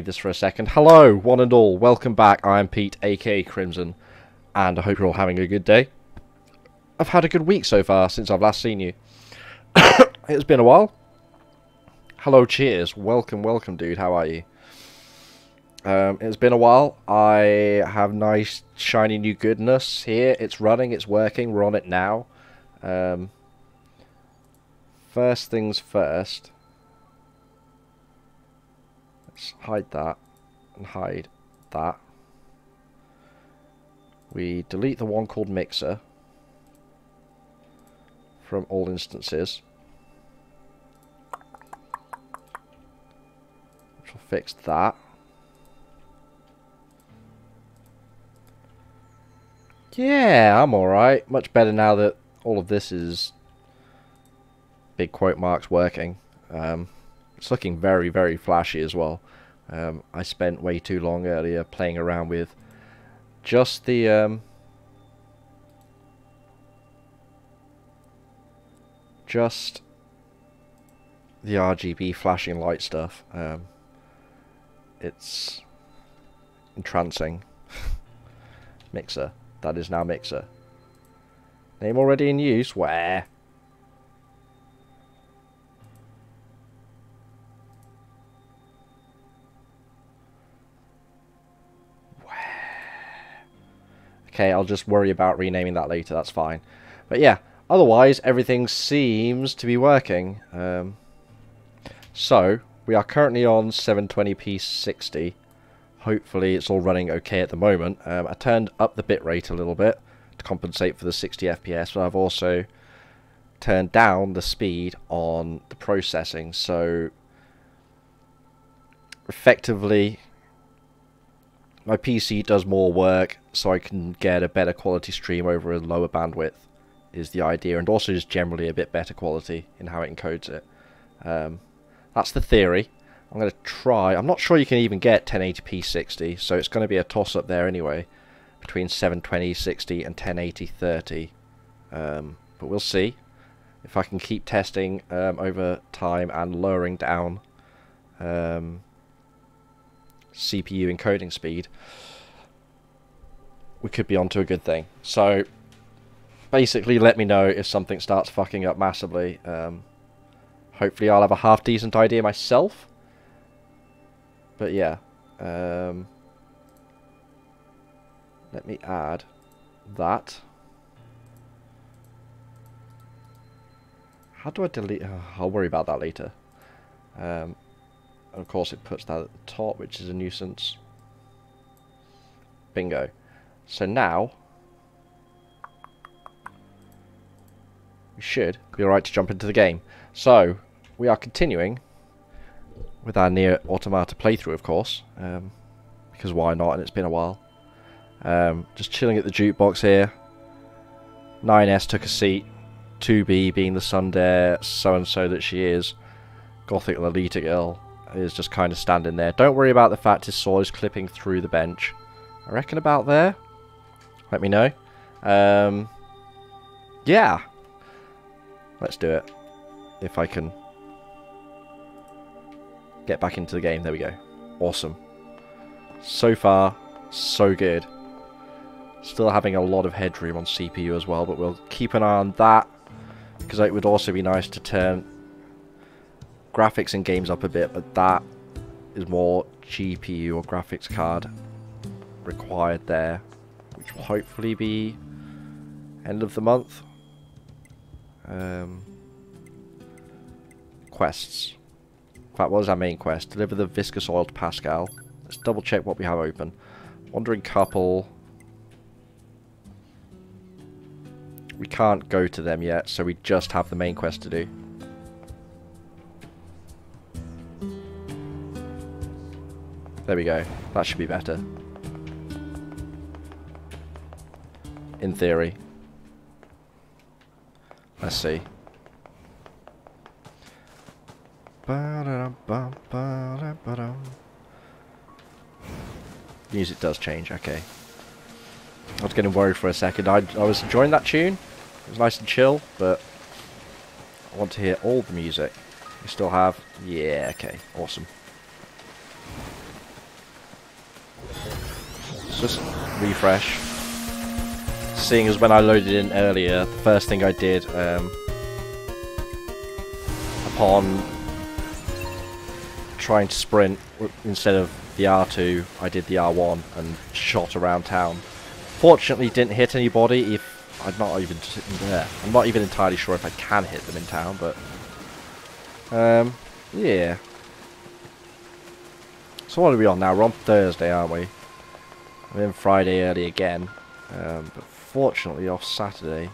This for a second. Hello, one and all. Welcome back. I am Pete, aka Krimxon, and I hope you're all having a good day. I've had a good week so far since I've last seen you. It's been a while. Hello, cheers. Welcome, welcome, dude. How are you? It's been a while. I have nice, shiny new goodness here. It's running, it's working. We're on it now. First things first. Let's hide that and hide that. We delete the one called Mixer from all instances, which will fix that. Yeah, I'm alright. Much better now that all of this is big quote marks working. It's looking very, very flashy as well. I spent way too long earlier playing around with just the RGB flashing light stuff. It's entrancing. Mixer. That is now Mixer. Name already in use? Where? Okay, I'll just worry about renaming that later, that's fine. But yeah, otherwise, everything seems to be working. So, we are currently on 720p 60. Hopefully it's all running okay at the moment. I turned up the bitrate a little bit to compensate for the 60 FPS, but I've also turned down the speed on the processing. So, effectively, my PC does more work so I can get a better quality stream over a lower bandwidth is the idea, and also just generally a bit better quality in how it encodes it. That's the theory. I'm going to try. I'm not sure you can even get 1080p 60, so it's going to be a toss-up there anyway between 720 60 and 1080 30. But we'll see if I can keep testing over time and lowering down CPU encoding speed. We could be onto a good thing. So basically let me know if something starts fucking up massively. Hopefully I'll have a half decent idea myself. But yeah, let me add that. How do I delete? Oh, I'll worry about that later. Of course it puts that at the top, which is a nuisance. Bingo. So now we should be alright to jump into the game. So we are continuing with our Nier Automata playthrough, of course, because why not, and it's been a while. Just chilling at the jukebox here. 9S took a seat, 2B being the tsundere so-and-so that she is, Gothic Lolita girl, is just kind of standing there. Don't worry about the fact his sword is clipping through the bench. I reckon about there. Let me know. Yeah. Let's do it. If I can get back into the game. There we go. Awesome. So far, so good. Still having a lot of headroom on CPU as well, but we'll keep an eye on that, because it would also be nice to turn graphics in games up a bit, but that is more GPU or graphics card required there, which will hopefully be end of the month. Quests. In fact, what is our main quest? Deliver the viscous oil to Pascal. Let's double check what we have open. Wandering couple. We can't go to them yet, so we just have the main quest to do. There we go. That should be better. In theory. Let's see. Music does change, okay. I was getting worried for a second. I was enjoying that tune. It was nice and chill, but I want to hear all the music. We still have... Yeah, okay. Awesome. Just refresh. Seeing as when I loaded in earlier, the first thing I did upon trying to sprint, instead of the R2, I did the R1 and shot around town. Fortunately, didn't hit anybody. I'm not even entirely sure if I can hit them in town, but yeah. So what are we on now? We're on Thursday, aren't we? We're in Friday early again, but fortunately off Saturday.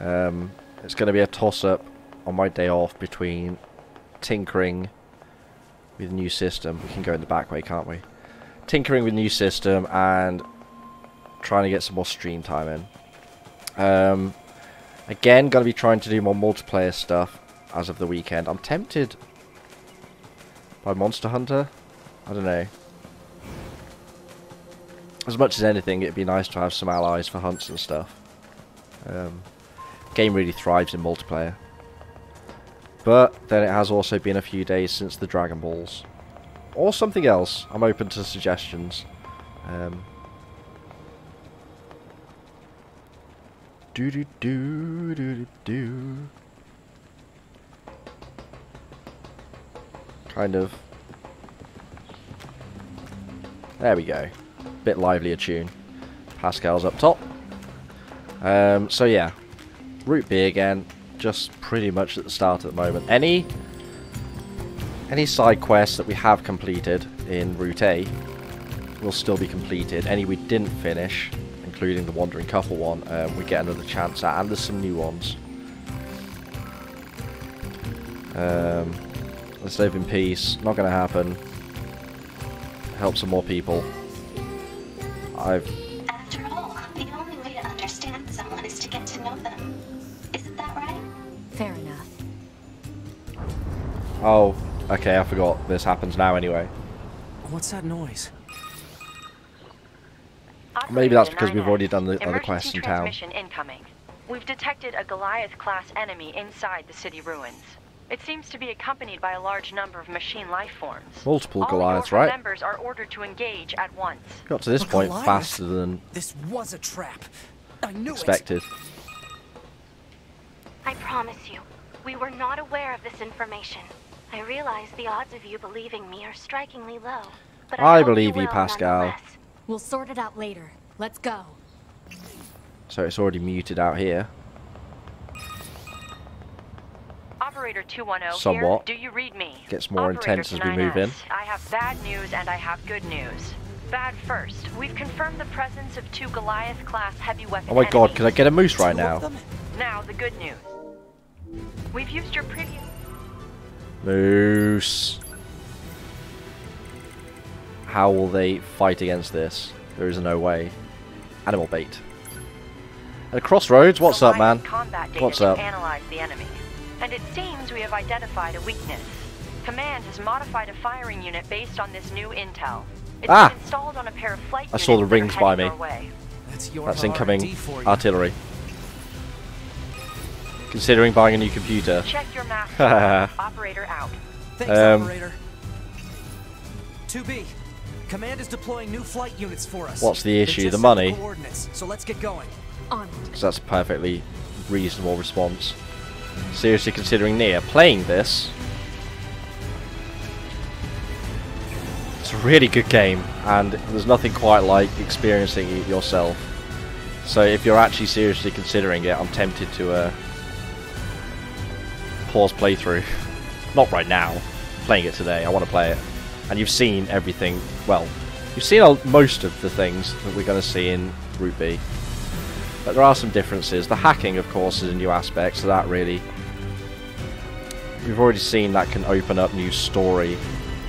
It's going to be a toss-up on my day off between tinkering with a new system. We can go in the back way, can't we? Tinkering with new system and trying to get some more stream time in. Again, going to be trying to do more multiplayer stuff as of the weekend. I'm tempted by Monster Hunter. I don't know. As much as anything, it'd be nice to have some allies for hunts and stuff. Game really thrives in multiplayer. But then it has also been a few days since the Dragon Balls. Or something else. I'm open to suggestions. Kind of. There we go. Bit livelier tune. Pascal's up top. So yeah. Route B again. Just pretty much at the start at the moment. Any side quests that we have completed in Route A will still be completed. Any we didn't finish, including the Wandering Couple one, we get another chance at, and there's some new ones. Let's live in peace. Not going to happen. Help some more people. After all, the only way to understand someone is to get to know them. Isn't that right? Fair enough. Oh, okay, I forgot. This happens now anyway. What's that noise? Maybe that's because we've already done the other quests in town. Incoming. We've detected a Goliath-class enemy inside the city ruins. It seems to be accompanied by a large number of machine life forms. Multiple Goliaths, right? Members are ordered to engage at once. Got to this point faster than this was a trap. I knew expected. I promise you, we were not aware of this information. I realize the odds of you believing me are strikingly low, but I hope believe you, will Pascal. nonetheless. We'll sort it out later. Let's go. So it's already muted out here. Operator 210 Somewhat. here. Do you read me? Gets more Operator intense as we move in. I have bad news and I have good news. Bad first. We've confirmed the presence of 2 Goliath-class heavy weapon Oh my god, enemies. could I get a moose right now? Now, the good news. We've used your previous... Moose. How will they fight against this? There is no way. Animal bait. At Crossroads, what's up, man? What's up? Analyze the enemy. And it seems we have identified a weakness. Command has modified a firing unit based on this new intel. It's been installed on a pair of flight I saw the units rings that are by heading me. Your way. That's incoming artillery. Considering buying a new computer. Check your map. Operator out. Thanks, operator. 2B. Command is deploying new flight units for us. What's the issue? They The just money? sent the coordinates, so let's get going. On. Because that's a perfectly reasonable response. Seriously considering Nier. Playing this, it's a really good game, and there's nothing quite like experiencing it yourself. So if you're actually seriously considering it, I'm tempted to pause playthrough. Not right now. I'm playing it today. I want to play it. And you've seen everything. Well, you've seen most of the things that we're going to see in Route B. But there are some differences. The hacking, of course, is a new aspect, so that really... We've already seen that can open up new story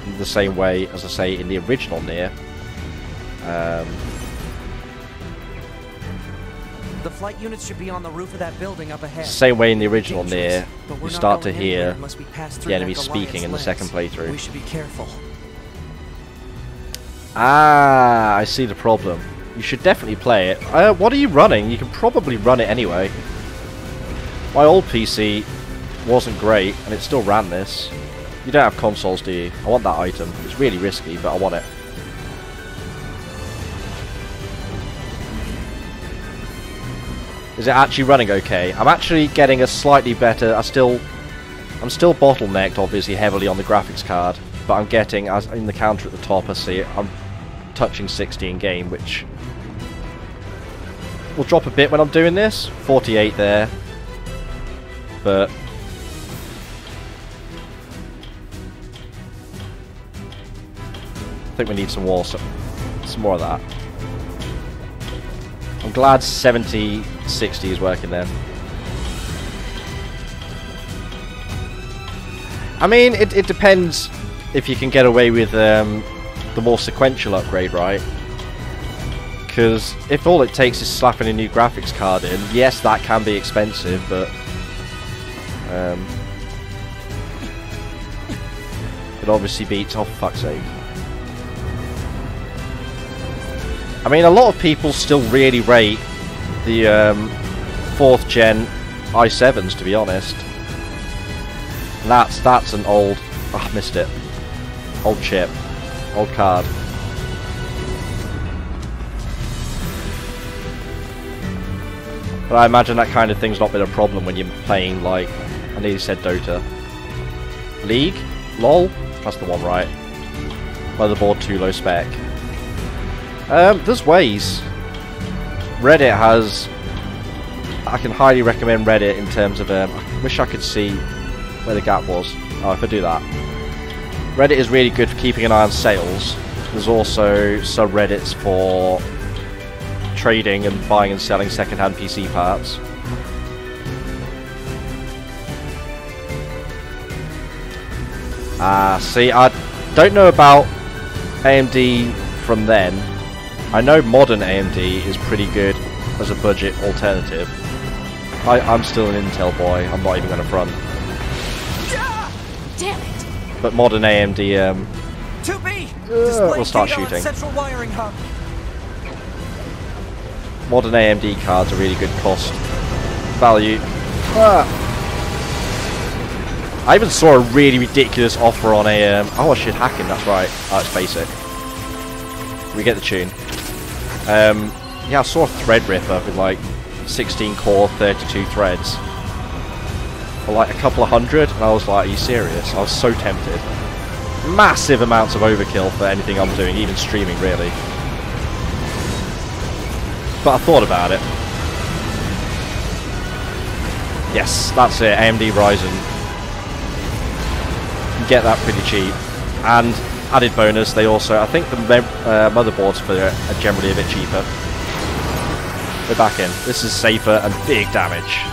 in the same way, as I say, in the original Nier. The flight units should be on the roof of that building up ahead. Same way in the original Nier, But we're you not start to going hear anywhere unless we pass through the enemy that speaking in the Goliath's second lens. playthrough. We should be careful. Ah, I see the problem. You should definitely play it. What are you running? You can probably run it anyway. My old PC wasn't great, and it still ran this. You don't have consoles, do you? I want that item. It's really risky, but I want it. Is it actually running okay? I'm actually getting a slightly better... I'm still bottlenecked, obviously, heavily on the graphics card. But I'm getting, as in the counter at the top, I see it, I'm touching 60 in game, which will drop a bit when I'm doing this. 48 there. But... I think we need some more of that. I'm glad 70-60 is working there. I mean, it depends if you can get away with the more sequential upgrade, right? Because if all it takes is slapping a new graphics card in, yes, that can be expensive, but it obviously beats... Oh, for fuck's sake. I mean, a lot of people still really rate the 4th gen i7s, to be honest. And that's an old... Oh, I missed it. Old chip. Old card. But I imagine that kind of thing's not been a problem when you're playing, like... I nearly said Dota. League? LOL? That's the one, right? Motherboard too low spec. There's ways. Reddit has... I can highly recommend Reddit in terms of... I wish I could see where the gap was. Oh, if I do that. Reddit is really good for keeping an eye on sales. There's also subreddits for trading and buying and selling second-hand PC parts. See, I don't know about AMD from then. I know modern AMD is pretty good as a budget alternative. I'm still an Intel boy, I'm not even going to front. Damn it! But modern AMD, 2B! we'll start shooting. Central wiring hub. Modern AMD cards are really good cost value. I even saw a really ridiculous offer on a... oh shit, hacking, that's right. Oh, it's basic. We get the tune. Yeah, I saw a Threadripper with like 16 core, 32 threads for like a couple of hundred, and I was like, are you serious? I was so tempted. Massive amounts of overkill for anything I'm doing, even streaming, really. But I thought about it. Yes, that's it, AMD Ryzen. You can get that pretty cheap. And added bonus, they also, I think the motherboards for it are generally a bit cheaper. We're back in. This is safer and big damage.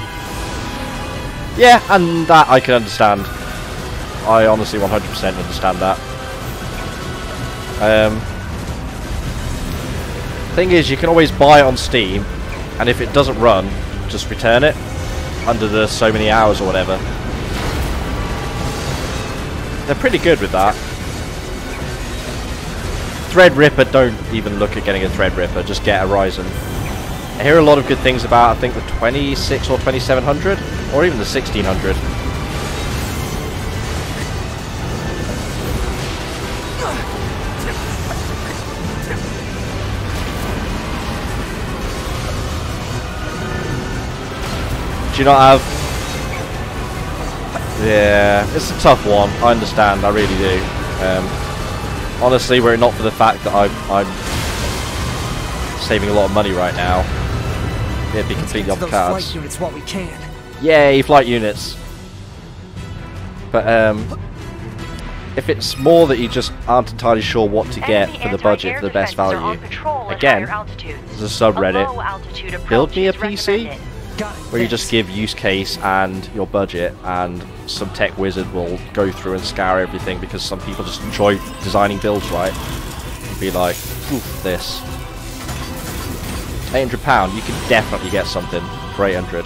Yeah, and that I can understand. I honestly 100% understand that. Thing is, you can always buy it on Steam, and if it doesn't run, just return it under the so many hours or whatever. They're pretty good with that. Threadripper, don't even look at getting a Threadripper, just get a Ryzen. I hear a lot of good things about, I think, the 26 or 2700, or even the 1600. Do you not have... Yeah, it's a tough one, I understand, I really do. Honestly, were it not for the fact that I'm saving a lot of money right now, it'd be completely off the cards. Flight units while we can. Yay, flight units! But if it's more that you just aren't entirely sure what to get for the budget for the best value, again, there's a subreddit, build me a PC, where you just give use case and your budget, and some tech wizard will go through and scour everything, because some people just enjoy designing builds, right? You'd be like, oof, this. £800, you can definitely get something for 800.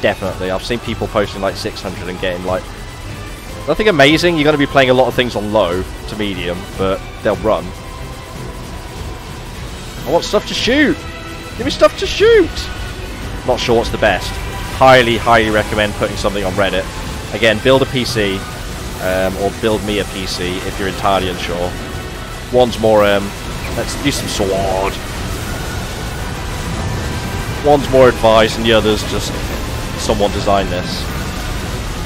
Definitely. I've seen people posting like 600 and getting like nothing amazing. You're going to be playing a lot of things on low to medium, but they'll run. I want stuff to shoot! Give me stuff to shoot! Not sure what's the best. Highly, highly recommend putting something on Reddit. Again, build a PC, or build me a PC if you're entirely unsure. One's more, let's do some sword. One's more advice and the other's just someone designed this.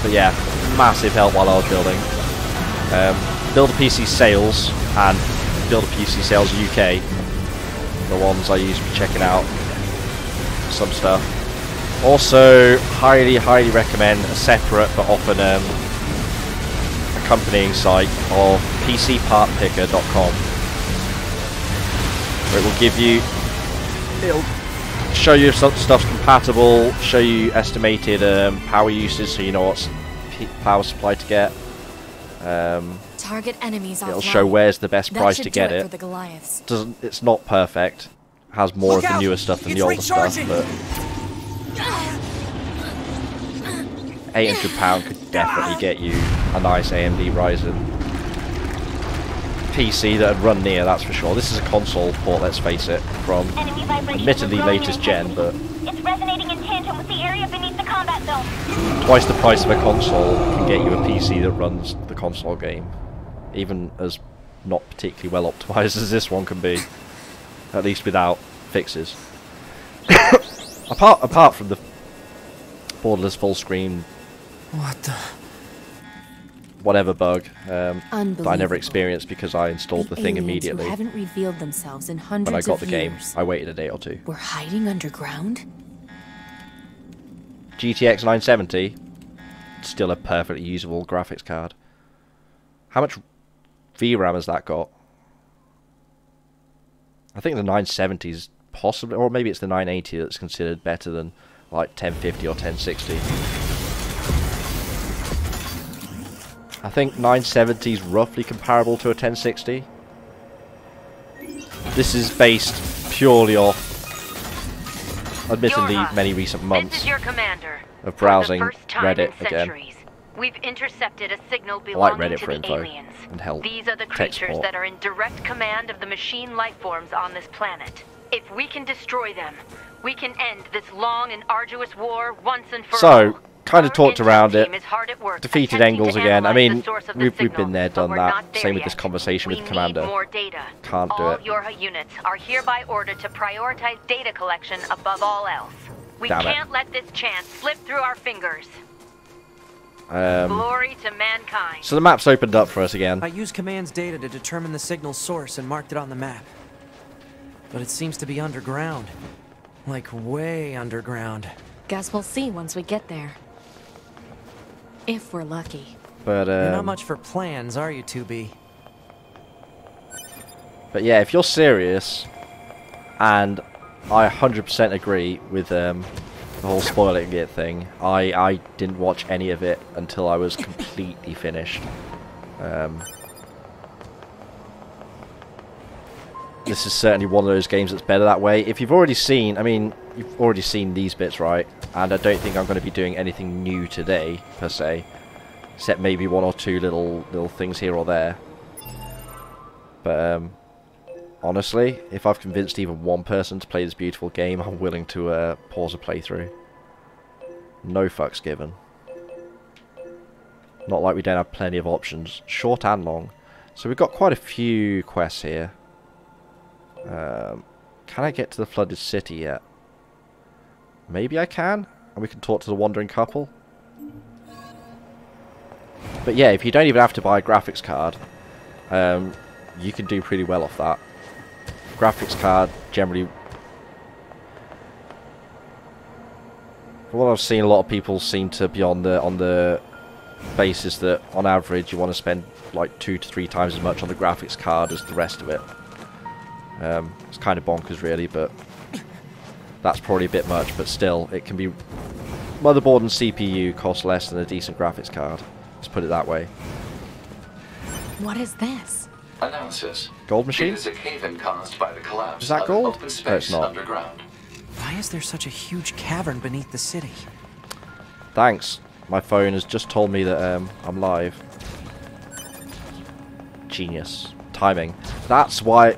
But yeah, massive help while I was building. Build a PC Sales and Build a PC Sales UK, the ones I use for checking out some stuff. Also, highly recommend a separate but often accompanying site of PCPartPicker.com, where it will give you, it'll show you if stuff's compatible, show you estimated power usage, so you know what's power supply to get. Target enemies It'll offline. show where's the best That price should to do get it it. for the Goliaths. It's not perfect. Has more Look of the out! newer stuff than It's the older stuff, recharging! but £800 could definitely get you a nice AMD Ryzen PC that would run Nier, that's for sure. This is a console port, let's face it, from admittedly latest gen, but It's resonating in tandem with the area beneath the combat zone. twice the price of a console can get you a PC that runs the console game, even as not particularly well optimized as this one can be, at least without fixes. apart from the borderless full screen What the? whatever bug that I never Unbelievable. experienced because I installed the thing aliens immediately. Who haven't revealed themselves in hundreds When I got of the game, years. I waited a day or two. We're hiding underground? GTX 970, still a perfectly usable graphics card. How much VRAM has that got? I think the 970 is possibly, or maybe it's the 980 that's considered better than like 1050 or 1060. I think 970 is roughly comparable to a 1060. This is based purely off, admittedly, Yorha, many recent This months is your commander. of browsing For the first time Reddit in again. centuries, we've intercepted a signal I like belonging Reddit to for the info aliens. and help. These are the tech creatures support. that are in direct command of the machine life forms on this planet. If we can destroy them, we can end this long and arduous war once and for all. So, kind of Our talked around intel it. team is hard at work Defeated attempting Engels to again. I analyze mean, the source of the we've signal, been there, but done we're that. not there Same with this yet. conversation with We Commander. need more data. Can't do all it. Yorha units are hereby ordered to prioritize data collection above all else. We Damn it. can't let this chance slip through our fingers. Um, Glory to mankind. so the map's opened up for us again. I used Command's data to determine the signal's source and marked it on the map. But it seems to be underground. Like way underground. Guess we'll see once we get there. If we're lucky. But You're not much for plans, are you, 2B? But yeah, if you're serious, and I 100% agree with the whole spoiling it thing, I didn't watch any of it until I was completely finished. This is certainly one of those games that's better that way. If you've already seen, I mean, you've already seen these bits, right? And I don't think I'm going to be doing anything new today, per se. Except maybe one or two little things here or there. But, honestly, if I've convinced even one person to play this beautiful game, I'm willing to pause a playthrough. No fucks given. Not like we don't have plenty of options, short and long. So we've got quite a few quests here. Can I get to the flooded city yet? Maybe I can, and we can talk to the wandering couple. But yeah, if you don't even have to buy a graphics card, you can do pretty well off that. Graphics card generally, from what I've seen, a lot of people seem to be on the basis that on average you want to spend like 2 to 3 times as much on the graphics card as the rest of it. It's kind of bonkers really, but that's probably a bit much, but still, it can be... Motherboard and CPU cost less than a decent graphics card. Let's put it that way. What is this? Analysis. Gold machine? It is a cave-in caused by the collapse Is that of gold? open No, it's space not. underground. Why is there such a huge cavern beneath the city? Thanks. My phone has just told me that I'm live. Genius. Timing. That's why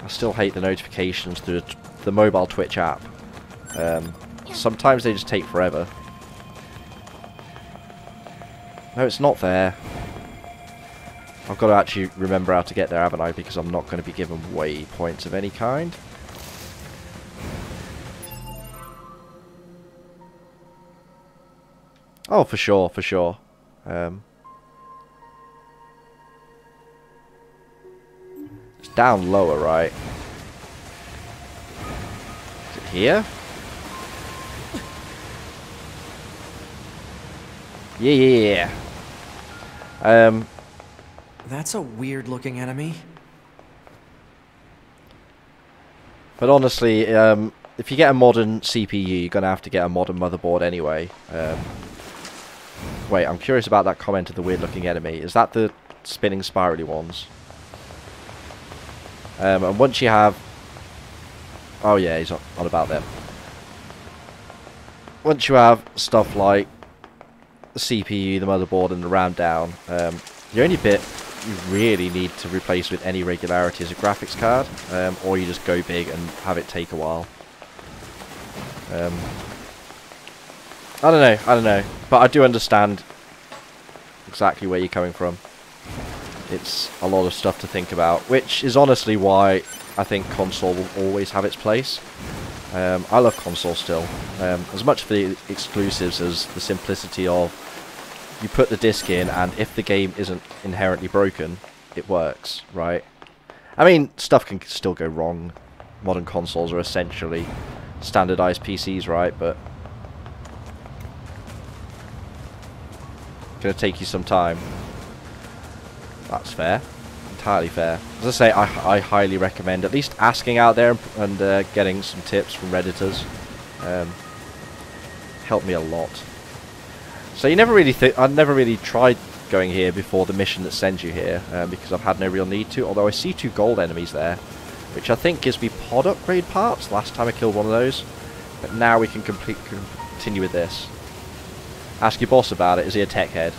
I still hate the notifications through the mobile Twitch app. Sometimes they just take forever. No, it's not there. I've got to actually remember how to get there, haven't I? Because I'm not going to be given waypoints of any kind. Oh, for sure, for sure. It's down lower, right? Is it here? Yeah. That's a weird looking enemy. But honestly, if you get a modern CPU, you're going to have to get a modern motherboard anyway. Wait, I'm curious about that comment of the weird looking enemy. Is that the spinning spirally ones? And once you have... Oh yeah, he's on about them. Once you have stuff like the CPU, the motherboard and the RAM down, the only bit you really need to replace with any regularity is a graphics card, or you just go big and have it take a while. I don't know, but I do understand exactly where you're coming from. It's a lot of stuff to think about, which is honestly why I think console will always have its place. I love console still, as much for the exclusives as the simplicity of you put the disc in, and if the game isn't inherently broken, it works, right? I mean, stuff can still go wrong. Modern consoles are essentially standardized PCs, right? But it's going to take you some time. That's fair. Entirely fair. As I say, I highly recommend at least asking out there and getting some tips from Redditors. Helped me a lot. So you never really I've never really tried going here before the mission that sends you here, because I've had no real need to, although I see 2 gold enemies there, which I think gives me pod upgrade parts. Last time I killed one of those, but now we can continue with this. Ask your boss about it. Is he a tech head?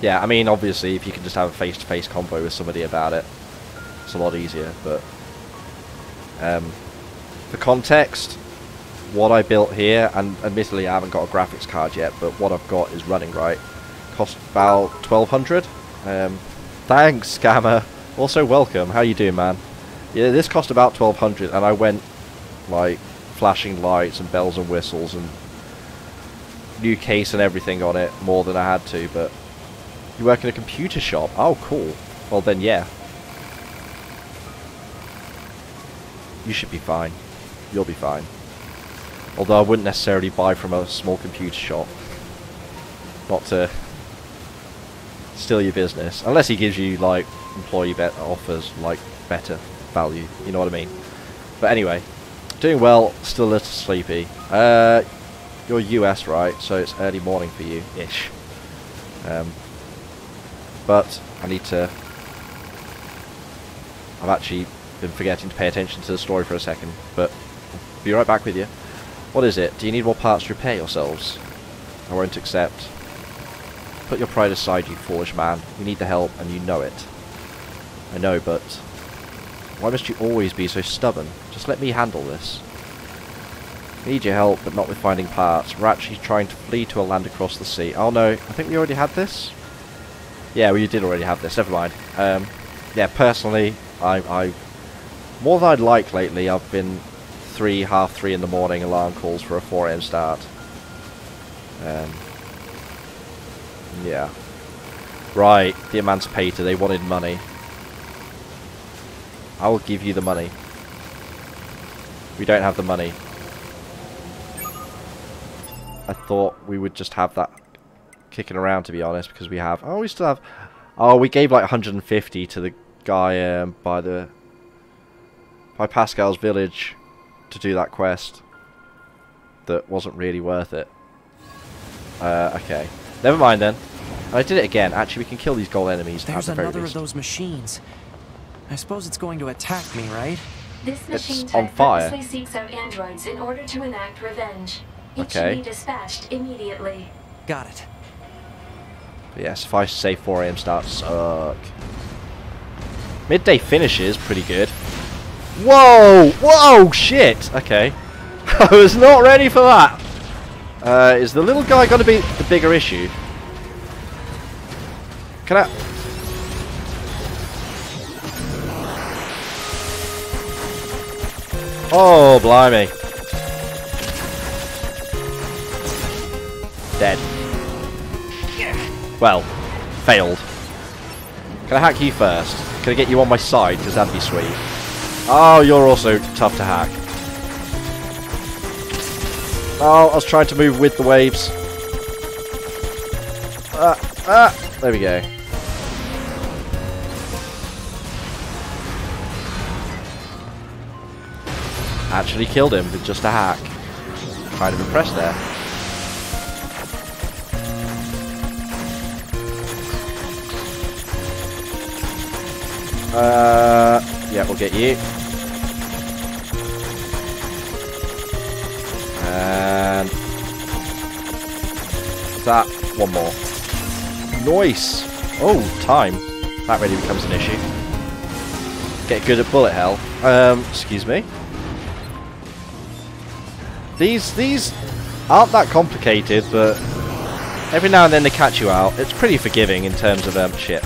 Yeah, I mean, obviously, if you can just have a face-to-face convo with somebody about it, it's a lot easier, but for context, what I built here, and admittedly I haven't got a graphics card yet, but what I've got is running right. Cost about 1,200. Thanks, Scammer. Also, welcome. How you doing, man? Yeah, this cost about 1,200, and I went like flashing lights and bells and whistles and new case and everything on it more than I had to. But you work in a computer shop? Oh, cool. Well then, yeah. You should be fine. You'll be fine. Although I wouldn't necessarily buy from a small computer shop. Not to steal your business. Unless he gives you, like, employee offers, like, better value. You know what I mean? But anyway. Doing well, still a little sleepy. You're US, right? So it's early morning for you, ish. But I need to... I've actually been forgetting to pay attention to the story for a second. But I'll be right back with you. What is it? Do you need more parts to repair yourselves? I won't accept. Put your pride aside, you foolish man. We need the help, and you know it. I know, but... why must you always be so stubborn? Just let me handle this. I need your help, but not with finding parts. We're actually trying to flee to a land across the sea. Oh no, I think we already had this? Yeah, we did already have this. Never mind. Yeah, personally, I more than I'd like lately, I've been... half 3 in the morning alarm calls for a 4 AM start. Yeah. Right, the Emancipator, they wanted money. I will give you the money. We don't have the money. I thought we would just have that kicking around, to be honest, because we have... oh, we still have... oh, we gave like 150 to the guy by Pascal's village to do that quest that wasn't really worth it. Okay. Never mind then. I did it again. Actually, we can kill these gold enemies. There's another of those machines. I suppose it's going to attack me, right? This machine It's on type fire. purposely seeks out androids in order to enact revenge. It Okay. should be dispatched immediately. Got it. But yeah, suffice to say 4 AM starts suck. Midday finishes pretty good. Whoa! Whoa! Shit! Okay. I was not ready for that! Is the little guy going to be the bigger issue? Can I... oh, blimey. Dead. Well, failed. Can I hack you first? Can I get you on my side? Because that'd be sweet. Oh, you're also tough to hack. Oh, I was trying to move with the waves. There we go. Actually killed him with just a hack. Kind of impressed there. Yeah, we'll get you. And that one more. Nice. Oh, time. That really becomes an issue. Get good at bullet hell. Excuse me. These aren't that complicated, but every now and then they catch you out. It's pretty forgiving in terms of shit.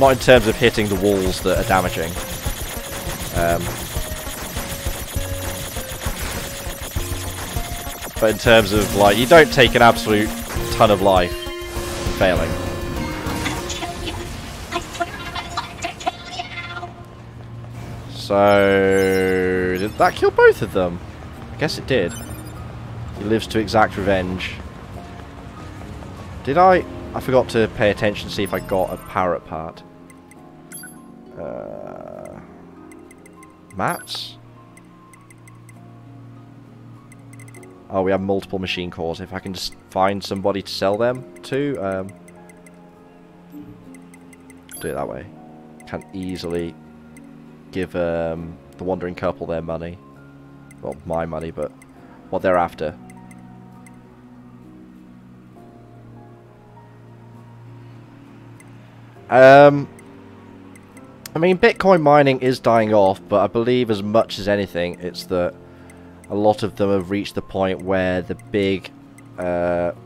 Not in terms of hitting the walls that are damaging. But in terms of, like, you don't take an absolute ton of life from failing. So, did that kill both of them? I guess it did. He lives to exact revenge. Did I? I forgot to pay attention to see if I got a parrot part. Mats? Oh, we have multiple machine cores. If I can just find somebody to sell them to, do it that way. Can easily give the wandering couple their money. Well, my money, but what they're after. I mean, Bitcoin mining is dying off, but I believe as much as anything, it's that a lot of them have reached the point where the big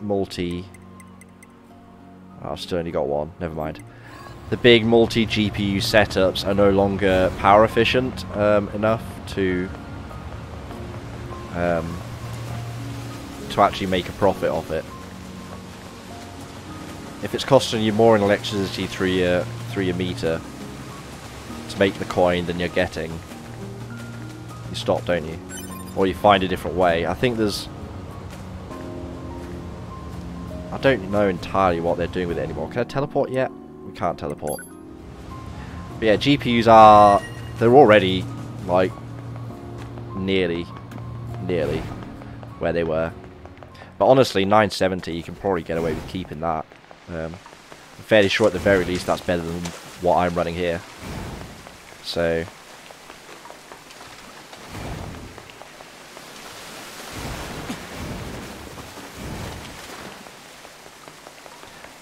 multi... Oh, I've still only got one, never mind. The big multi-GPU setups are no longer power efficient enough to actually make a profit off it. If it's costing you more in electricity through your meter to make the coin than you're getting, you stop, don't you? Or you find a different way. I think there's... I don't know entirely what they're doing with it anymore. Can I teleport yet? We can't teleport. But yeah, GPUs are... They're already, like, nearly where they were. But honestly, 970, you can probably get away with keeping that. I'm fairly sure at the very least that's better than what I'm running here. So...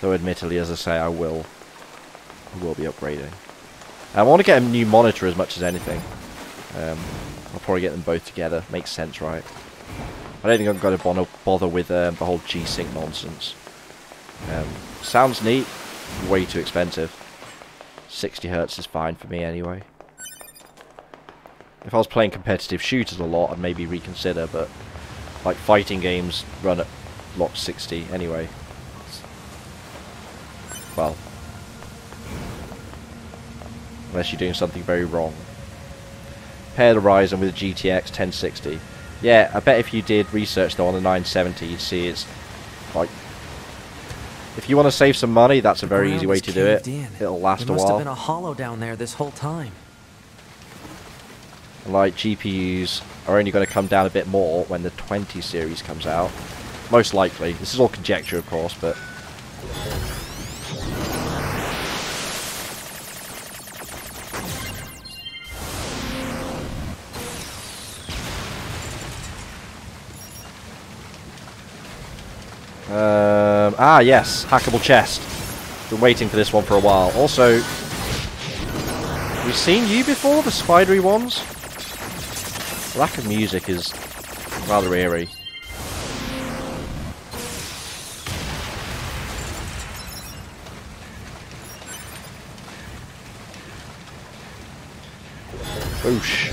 Though admittedly, as I say, I will be upgrading. I want to get a new monitor as much as anything. I'll probably get them both together. Makes sense, right? I don't think I'm going to bother with the whole G-Sync nonsense. Sounds neat. Way too expensive. 60 Hz is fine for me anyway. If I was playing competitive shooters a lot, I'd maybe reconsider, but like fighting games run at lock 60 anyway. Well, unless you're doing something very wrong. Pair the Ryzen with a GTX 1060. Yeah, I bet if you did research though on the 970, you'd see it's like, if you want to save some money, that's a very easy way to do it. It'll last a while. There must have been a hollow down there this whole time. And like GPUs are only going to come down a bit more when the 20 series comes out. Most likely. This is all conjecture, of course, but... yes, hackable chest. Been waiting for this one for a while. Also, we've seen you before, the spidery ones. The lack of music is rather eerie. Oosh.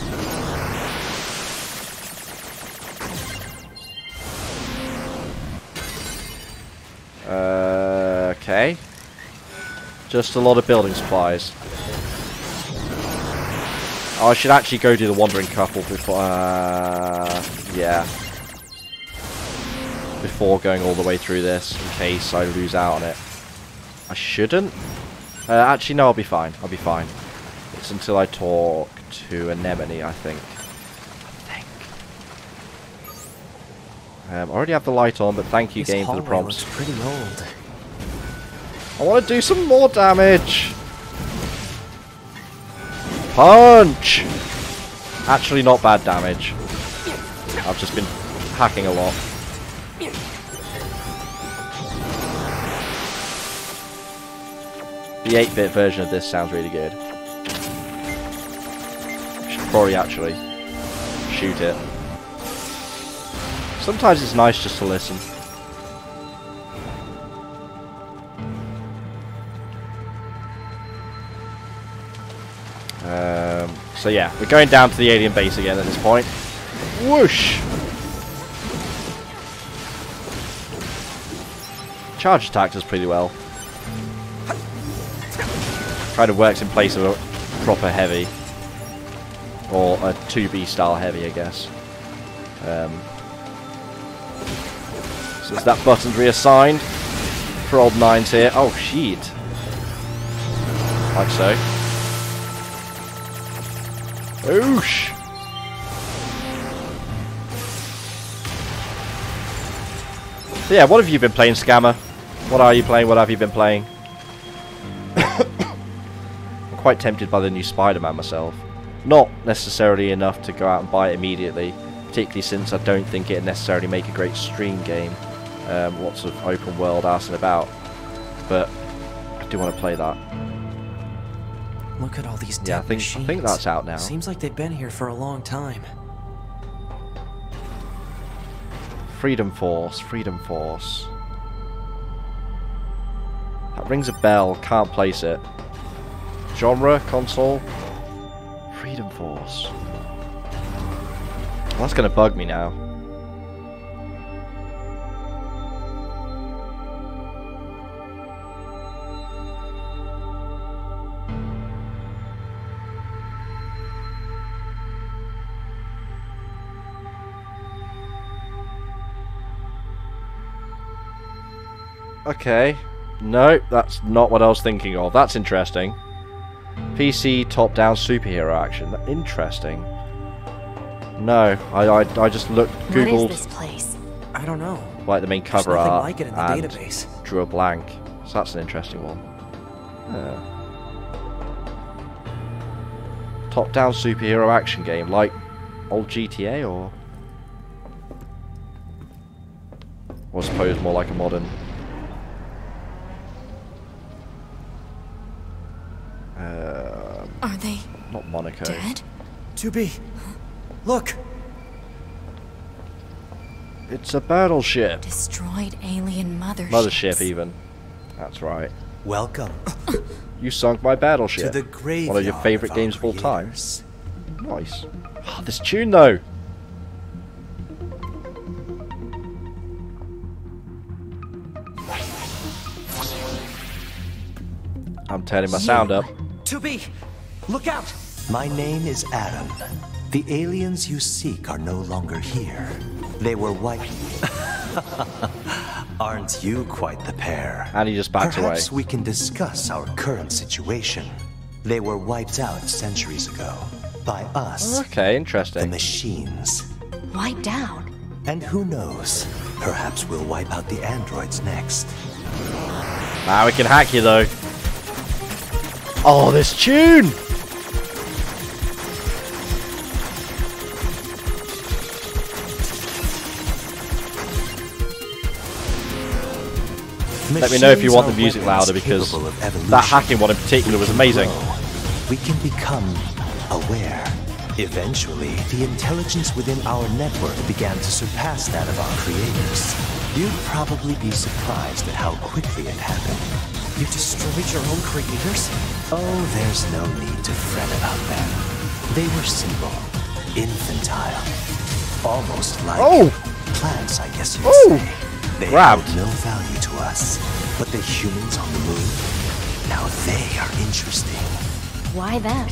Just a lot of building supplies. Oh, I should actually go do the Wandering Couple before... yeah. Before going all the way through this, in case I lose out on it. I shouldn't. Actually, no, I'll be fine. I'll be fine. It's until I talk to Anemone, I think. I already have the light on, but thank you, game, for the prompts. Looks pretty old. I want to do some more damage. Punch! Actually, not bad damage. I've just been hacking a lot. The 8-bit version of this sounds really good. Should probably actually shoot it. Sometimes it's nice just to listen. So yeah, we're going down to the alien base again at this point. Whoosh! Charge attack does pretty well. Kind of works in place of a proper heavy. Or a 2B style heavy, I guess. So is that button's reassigned for old Nines here? Oh, shit. Like so. Oosh! So yeah, what have you been playing, Scammer? What are you playing? What have you been playing? I'm quite tempted by the new Spider-Man myself. Not necessarily enough to go out and buy it immediately, particularly since I don't think it'd necessarily make a great stream game. Lots of open world arsing about. But I do want to play that. Look at all these dead Yeah, I think that's out now. Seems like they've been here for a long time. Freedom Force, Freedom Force. That rings a bell, can't place it. Genre, console, Freedom Force. Well, that's going to bug me now. Okay. No, that's not what I was thinking of. That's interesting. PC top-down superhero action. Interesting. No, I just looked, googled. What is this place? I don't know. Like the main There's cover nothing art like it in the and database. drew a blank. So that's an interesting one. Top-down superhero action game, like old GTA, or I suppose more like a modern. Are they Not Monaco. dead? 2B, look! It's a battleship. Destroyed alien motherships. Mothership, even. That's right. Welcome You sunk my battleship. to the graveyard. One of your favourite our games of all time. creators. Nice. Oh, this tune though. I'm turning my sound up. 2B, look out! My name is Adam. The aliens you seek are no longer here. They were wiped. Aren't you quite the pair? And he just backs away. Perhaps we can discuss our current situation. They were wiped out centuries ago. By us. Okay, The interesting. machines. Wiped out. And who knows? Perhaps we'll wipe out the androids next. Ah, we can hack you though. Oh, this tune! Let me know if you want the music louder, because that hacking one in particular was amazing. We can become aware. Eventually, the intelligence within our network began to surpass that of our creators. You'd probably be surprised at how quickly it happened. You destroyed your own creators? Oh, there's no need to fret about them. They were simple, infantile, almost like plants, I guess you'd say. They Grabbed. held no value to us, but the humans on the moon, Now they are interesting Why them?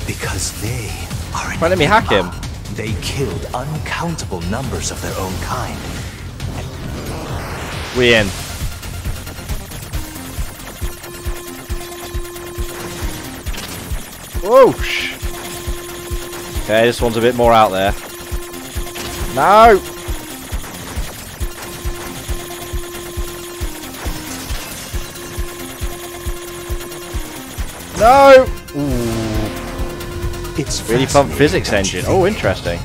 because they are an Right, let me hack him. They killed uncountable numbers of their own kind. We in. Whoosh. Okay, this one's a bit more out there. No! No! Ooh. It's Really fun fascinating, physics don't engine. you Oh, think? interesting.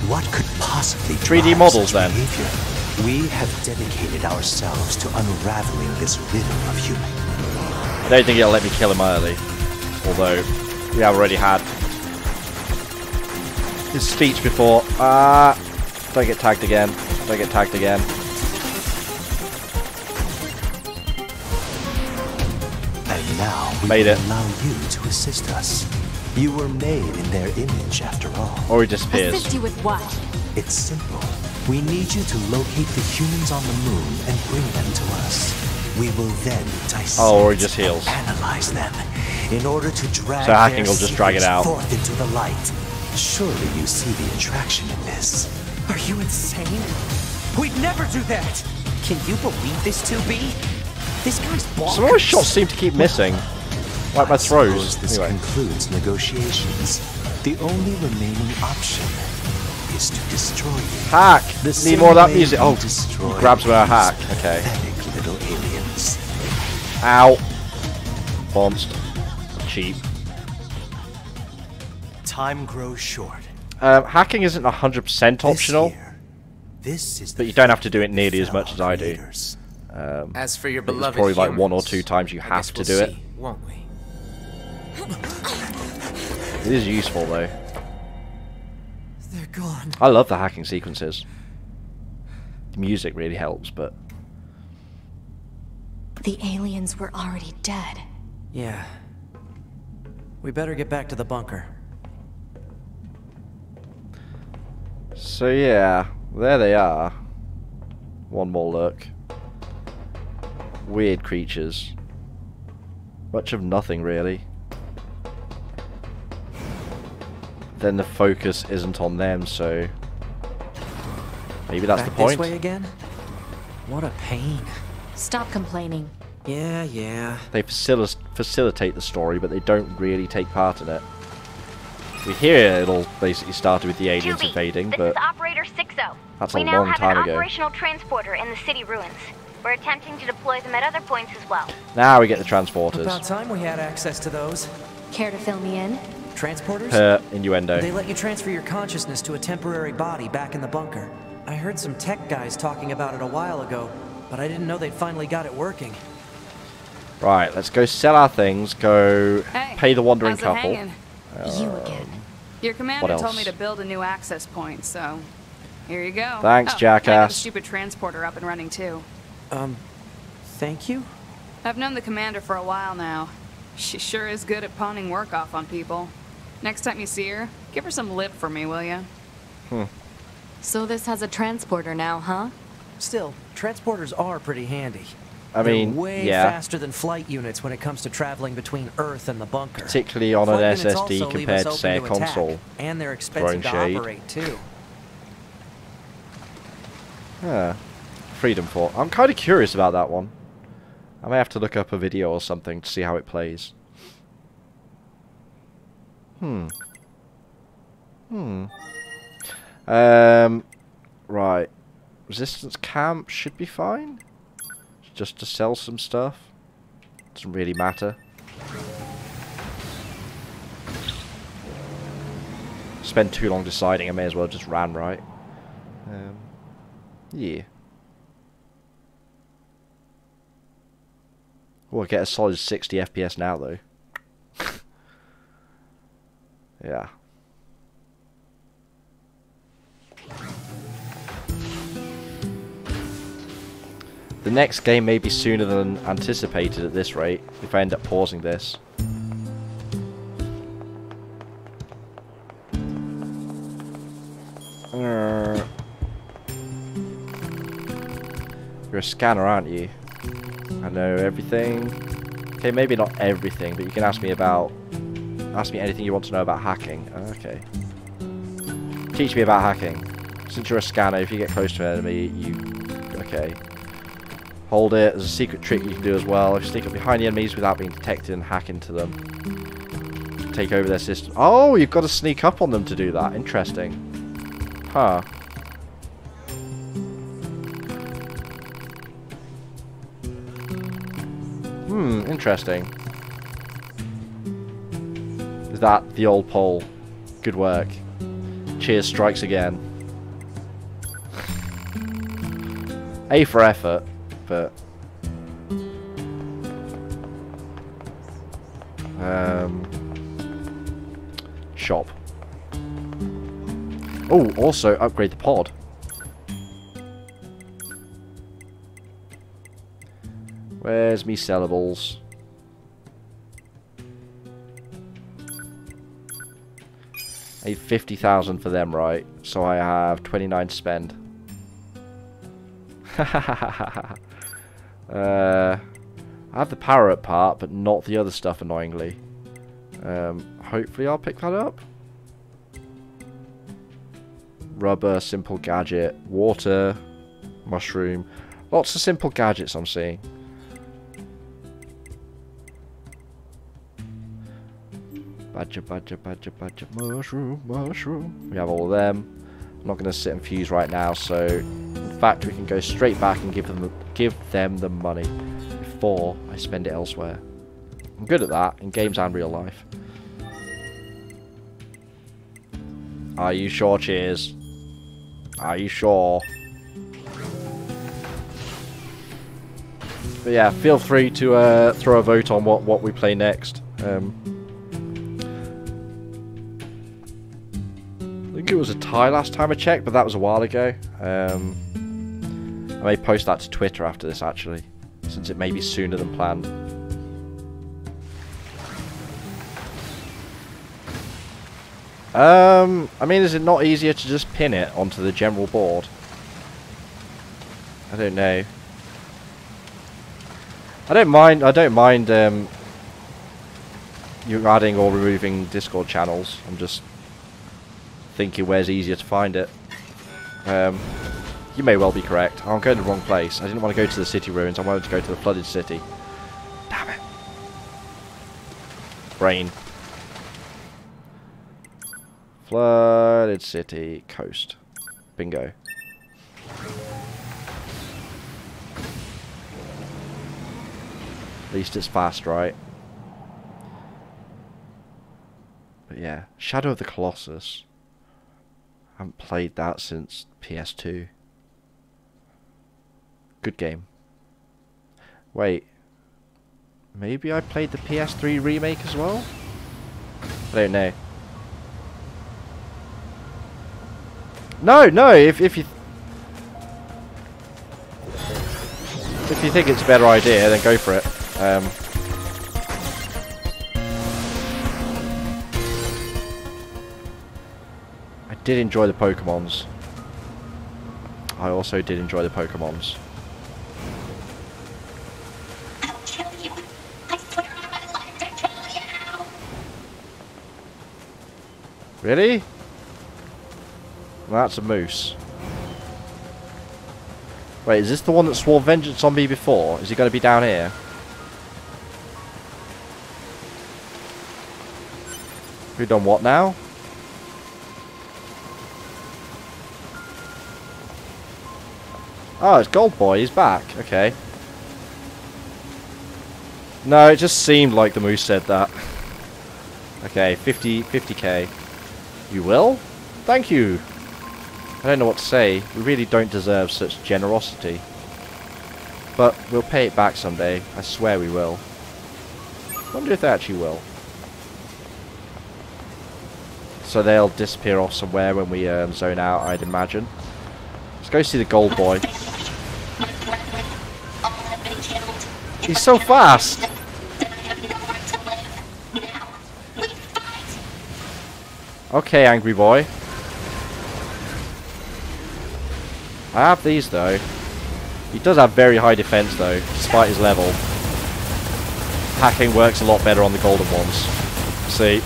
What could possibly 3D drive models, such then. behavior? We have dedicated ourselves to unraveling this riddle of human. I don't think it'll let me kill him early. Although, we have already had his speech before. Don't get tagged again. Don't get tagged again. And now we Made will it. allow you to assist us. You were made in their image, after all. Or he disappears. Assist you with what? It's simple. We need you to locate the humans on the moon and bring them to us. We will then dissect Oh, or he just heals. and analyze them in order to drag So hacking their will just drag it secrets out. forth into the light. Surely you see the attraction in this. Are you insane? We'd never do that! Can you believe this, 2B? This guy's bonkers. Some of my shots seem to keep missing. Like my I suppose throws. this Anyway. concludes negotiations. The only remaining option is to destroy you. Hack! The Need same more of that way music. we Oh, destroyed he grabs with a these hack. Okay. pathetic little aliens. Ow. Bounced. Cheap. Time grows short. Hacking isn't 100% This optional. year, this is But you don't have to do it nearly as much as I do. creators. As for your But it's beloved probably like humans, 1 or 2 times you I have guess to we'll do it. see, won't we? It is useful though. They're gone. I love the hacking sequences. The music really helps, but The aliens were already dead. Yeah. We better get back to the bunker. so yeah, there they are. One more look. Weird creatures. Much of nothing really. Then the focus isn't on them, so maybe that's Back the point. this way again? What a pain. Stop complaining. Yeah. They facilitate the story, but they don't really take part in it. We hear it all basically started with the aliens 2B, invading, this but is Operator 60. that's a we now long have time an ago. operational transporter in the city ruins. We're attempting to deploy them at other points as well. Now we get the transporters. About time we had access to those. Care to fill me in? Transporters? Per innuendo. They let you transfer your consciousness to a temporary body back in the bunker. I heard some tech guys talking about it a while ago, but I didn't know they'd finally got it working. Right, let's go sell our things, go Hey, pay the wandering how's it couple. hanging? You again. Your commander what told me else? to build a new access point, so here you go. Thanks, I got jackass. the stupid transporter up and running too. Thank you? I've known the commander for a while now. She sure is good at pawning work off on people. Next time you see her, give her some lip for me, will ya? So this has a transporter now, huh? Still, transporters are pretty handy. I mean, They're way yeah, faster than flight units when it comes to traveling between Earth and the bunker. particularly on an Flight units SSD also leave compared us to say a open to attack, console. and they're expensive to shade. operate too. Freedom Fort. I'm kind of curious about that one. I may have to look up a video or something to see how it plays. Right. Resistance camp should be fine. Just to sell some stuff. Doesn't really matter. Spend too long deciding, I may as well just ran right. Yeah. Oh, I get a solid 60 FPS now though. Yeah. The next game may be sooner than anticipated at this rate, if I end up pausing this. You're a scanner, aren't you? I know everything. Okay, maybe not everything, but you can ask me anything you want to know about hacking. Okay. Teach me about hacking. Since you're a scanner, if you get close to an enemy, okay. Hold it. There's a secret trick you can do as well. If you sneak up behind the enemies without being detected and hack into them. Take over their system. Oh, you've got to sneak up on them to do that. Interesting. Huh. Interesting. Is that the old poll? Good work. Cheers strikes again. A for effort, but... Shop. Oh, also upgrade the pod. Where's me sellables? I need 50,000 for them, right? So I have 29 to spend. I have the power up part, but not the other stuff, annoyingly. Hopefully I'll pick that up. Rubber, simple gadget, water, mushroom. Lots of simple gadgets I'm seeing. Badger, badger, badger, badger, mushroom, mushroom. We have all of them. I'm not going to sit and fuse right now, so in fact we can go straight back and give them the money before I spend it elsewhere. I'm good at that in games and real life. Are you sure, Cheers? Are you sure? But yeah, feel free to throw a vote on what we play next. I think it was a tie last time I checked, but that was a while ago. I may post that to Twitter after this, actually, since it may be sooner than planned. I mean, is it not easier to just pin it onto the general board? I don't know. I don't mind you adding or removing Discord channels. I'm just thinking where's easier to find it. You may well be correct. I'm going to the wrong place. I didn't want to go to the city ruins. I wanted to go to the flooded city. Damn it. Brain. Flooded city, coast. Bingo. At least it's fast, right? But yeah, Shadow of the Colossus. I haven't played that since PS2. Good game. Wait. Maybe I played the PS3 remake as well? I don't know. No, if you think it's a better idea, then go for it. I did enjoy the Pokemons. I also did enjoy the Pokemons. I'll kill you. I swear on my life to kill you. Really? Well, that's a moose. Wait, is this the one that swore vengeance on me before? Is he going to be down here? We've done what now? Oh, it's Gold Boy. He's back. Okay. No, it just seemed like the moose said that. Okay, 50k. You will? Thank you. I don't know what to say. We really don't deserve such generosity. But we'll pay it back someday. I swear we will. Wonder if they actually will. So they'll disappear off somewhere when we zone out, I'd imagine. Let's go see the Gold Boy. He's so fast! Okay, angry boy. I have these though. He does have very high defense though, despite his level. hacking works a lot better on the golden ones. See?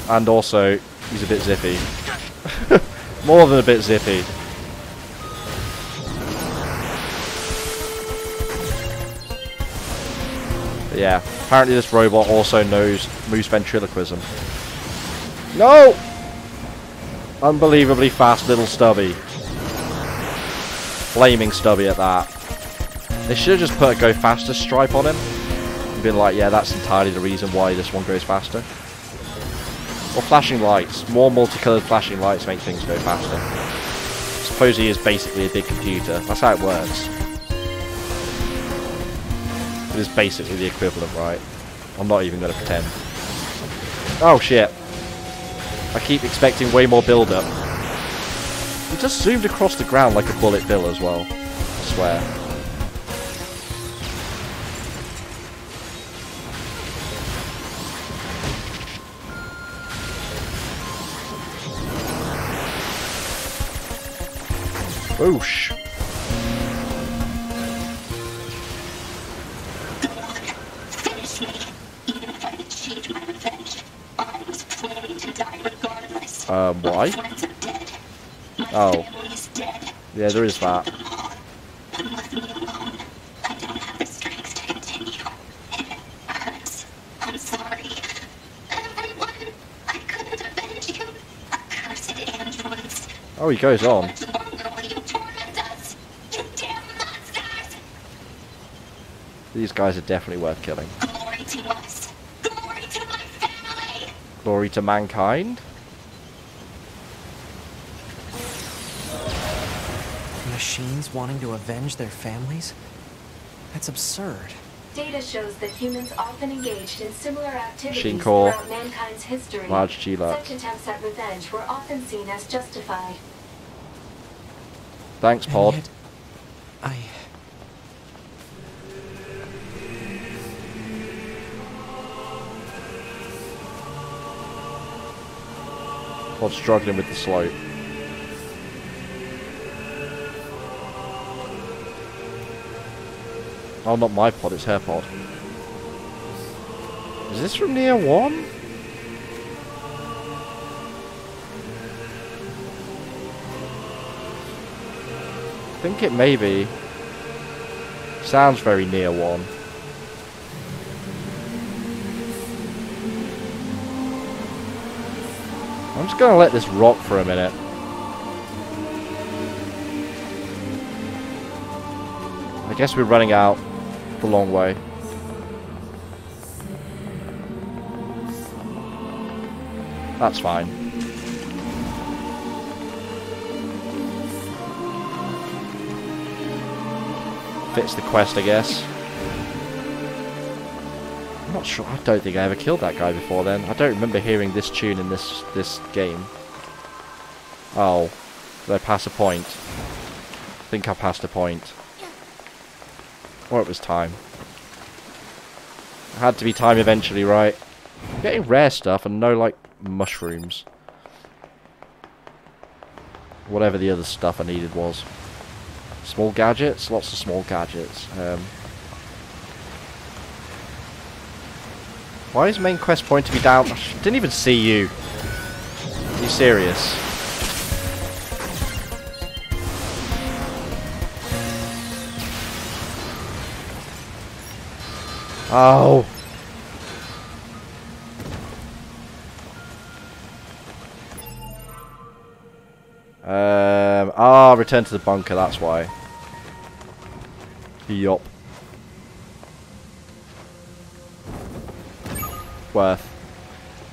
And also, he's a bit zippy. More than a bit zippy. But yeah, apparently this robot also knows moose ventriloquism. No! Unbelievably fast little Stubby. Flaming Stubby at that. They should have just put a go faster stripe on him. And been like, yeah, that's entirely the reason why this one goes faster. Or flashing lights. More multicolored flashing lights make things go faster. I suppose he is basically a big computer. That's how it works. It is basically the equivalent, right? I'm not even going to pretend. Oh shit. I keep expecting way more build-up. He just zoomed across the ground like a bullet bill as well. I swear. Whoosh. Finish me. Even if I achieved my revenge, I was planning to die regardless. Why? My friends are dead. My family is dead. Yeah, there is that. Leave me alone. I don't have the strength to continue. It hurts. I'm sorry. Everyone, I couldn't avenge you. Accursed androids. Oh, he goes on. You torment us. You damn monsters. These guys are definitely worth killing. Glory to us. Glory to my family. Glory to mankind. Machines wanting to avenge their families? That's absurd. Data shows that humans often engaged in similar activities Machine core. throughout mankind's history. Large G-Lux. Such attempts at revenge were often seen as justified. Thanks, And Pod. yet, Pod's struggling with the slope. Oh, not my pod, it's her pod. Is this from Nier 1? I think it may be. Sounds very Nier 1. I'm just gonna let this rock for a minute. I guess we're running out the long way. That's fine. Fits the quest, I guess. I'm not sure. I don't think I ever killed that guy before then. I don't remember hearing this tune in this game. Oh. Did I pass a point? I think I passed a point. Or it was time. It had to be time eventually, right? I'm getting rare stuff and no, like, mushrooms. Whatever the other stuff I needed was. Small gadgets? Lots of small gadgets. Why is main quest pointing me down? I didn't even see you. Are you serious? Oh. Return to the bunker, that's why. Yup. Worth.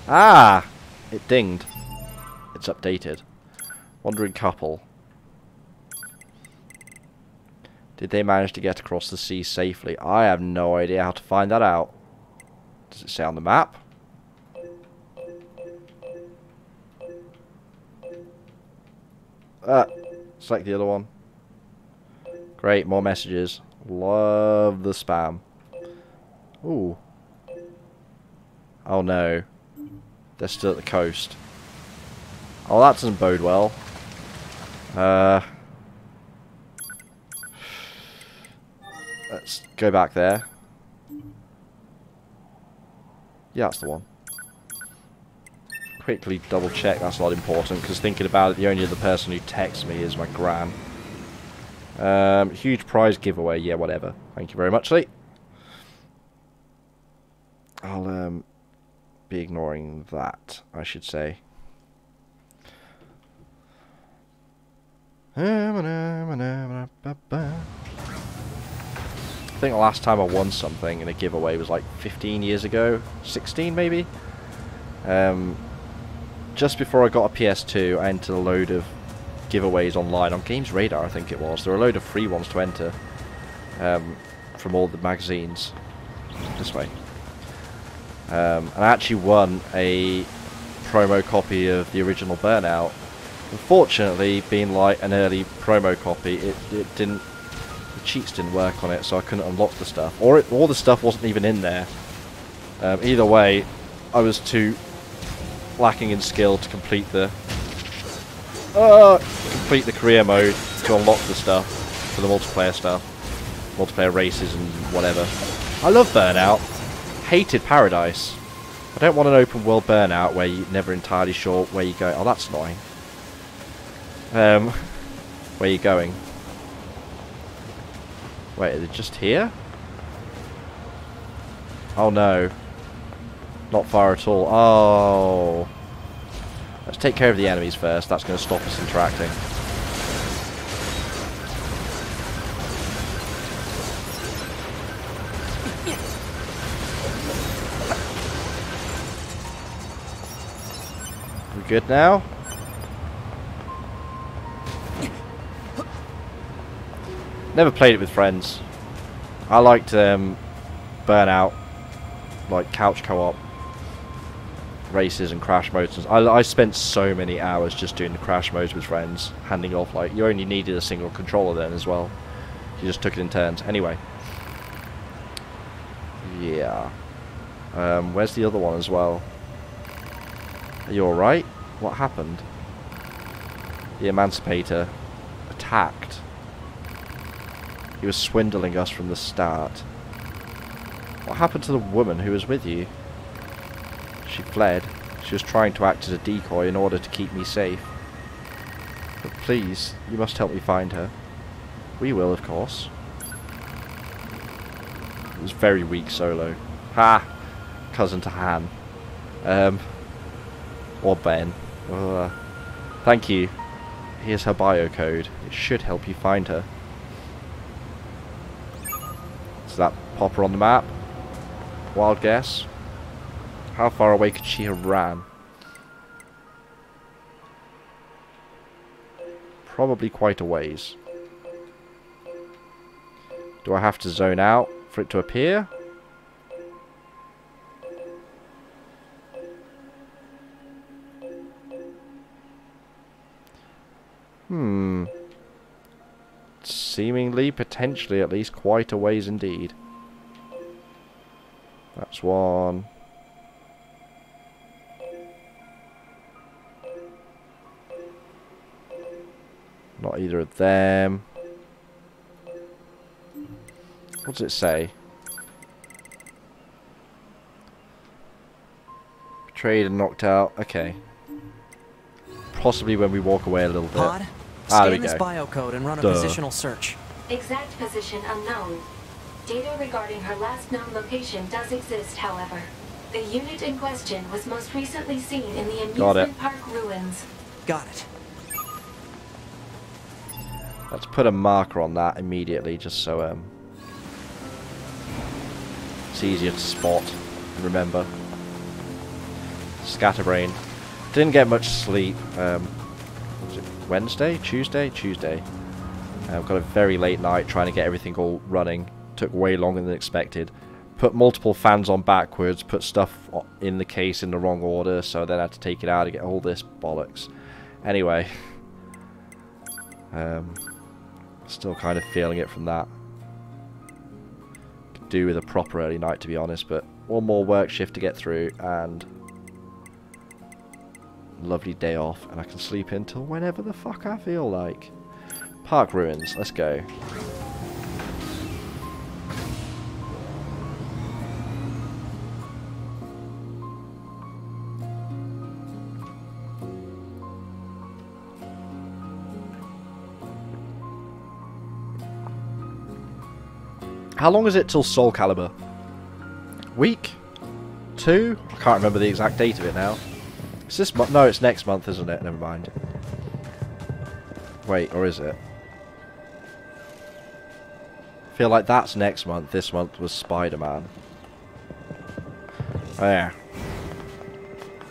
Ah! It dinged. It's updated. Wandering couple. Did they manage to get across the sea safely? I have no idea how to find that out. Does it say on the map? Select the other one. Great, more messages. Love the spam. Ooh. Oh no. They're still at the coast. Oh, that doesn't bode well. Let's go back there. Yeah, that's the one. Quickly double check that's not important, because thinking about it, the only other person who texts me is my gran. Huge prize giveaway, yeah, whatever. Thank you very much, Lee. I'll be ignoring that, I should say. I think the last time I won something in a giveaway was like 15 years ago, 16 maybe. Just before I got a PS2, I entered a load of giveaways online on Games Radar, I think it was. There were a load of free ones to enter from all the magazines. This way. And I actually won a promo copy of the original Burnout. Unfortunately, being like an early promo copy, it didn't. The cheats didn't work on it, so I couldn't unlock the stuff, or all the stuff wasn't even in there. Either way, I was too lacking in skill to complete the career mode to unlock the stuff for the multiplayer stuff, multiplayer races and whatever. I love Burnout. Hated Paradise. I don't want an open world Burnout where you're never entirely sure where you're going. Oh, that's annoying. Where are you going? Wait, is it just here? Oh no. Not far at all. Oh. Let's take care of the enemies first. That's going to stop us interacting. We good now? Never played it with friends. I liked Burnout, like couch co-op races and crash modes. I spent so many hours just doing the crash modes with friends, handing off. Like, you only needed a single controller then as well. You just took it in turns. Anyway, yeah. Where's the other one as well? Are you alright? What happened? The Emancipator attacked. He was swindling us from the start. What happened to the woman who was with you? She fled. She was trying to act as a decoy in order to keep me safe. But please, you must help me find her. We will, of course. It was very weak solo. Ha! Cousin to Han. Or Ben. Thank you. Here's her bio code. It should help you find her. Is that Popper on the map? Wild guess. How far away could she have ran? Probably quite a ways. Do I have to zone out for it to appear? Seemingly, potentially, at least, quite a ways indeed. That's one. Not either of them. What does it say? Betrayed and knocked out. Okay. Possibly when we walk away a little bit. Pod, There we scan this go. biocode and run a positional search. Exact position unknown. Data regarding her last known location does exist, however. The unit in question was most recently seen in the amusement park ruins. Got it. Let's put a marker on that immediately, just so it's easier to spot and remember. Scatterbrain. Didn't get much sleep. Was it Wednesday? Tuesday? Tuesday. Got a very late night trying to get everything all running. Took way longer than expected. Put multiple fans on backwards. Put stuff in the case in the wrong order. So then I had to take it out to get all this bollocks. Anyway. Still kind of feeling it from that. Could do with a proper early night, to be honest. But one more work shift to get through. And lovely day off. And I can sleep until whenever the fuck I feel like. Park ruins. Let's go. How long is it till Soul Calibur? Week? 2? I can't remember the exact date of it now. Is this month? No, it's next month, isn't it? Never mind. Wait, or is it? I feel like that's next month. This month was Spider-Man. Oh, yeah.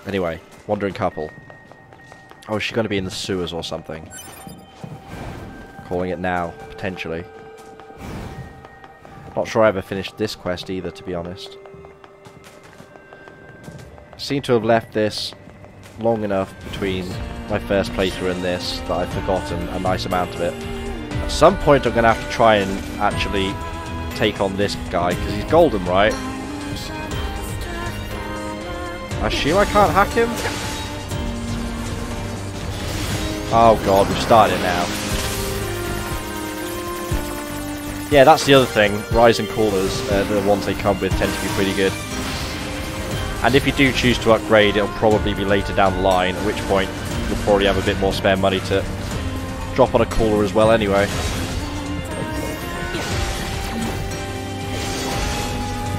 Anyway, wandering couple. Oh, is she going to be in the sewers or something? Calling it now, potentially. Not sure I ever finished this quest either, to be honest. Seem to have left this long enough between my first playthrough and this that I've forgotten a nice amount of it. At some point I'm going to have to try and actually take on this guy, because he's golden, right? I assume I can't hack him? Oh god, we've started it now. Yeah, that's the other thing. Rising callers, the ones they come with, tend to be pretty good. And if you do choose to upgrade, it'll probably be later down the line, at which point you'll probably have a bit more spare money to drop on a caller as well anyway.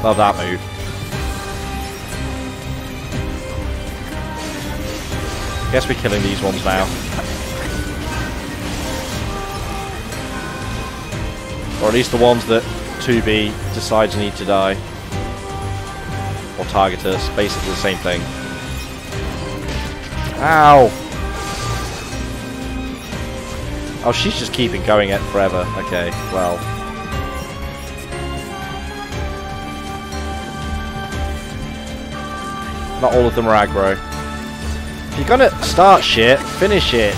Love that move. Guess we're killing these ones now. Or at least the ones that 2B decides need to die. Or target us. Basically the same thing. Ow! Oh, she's just keeping going it forever. Okay, well. Not all of them are aggro. If you're gonna start shit, finish it.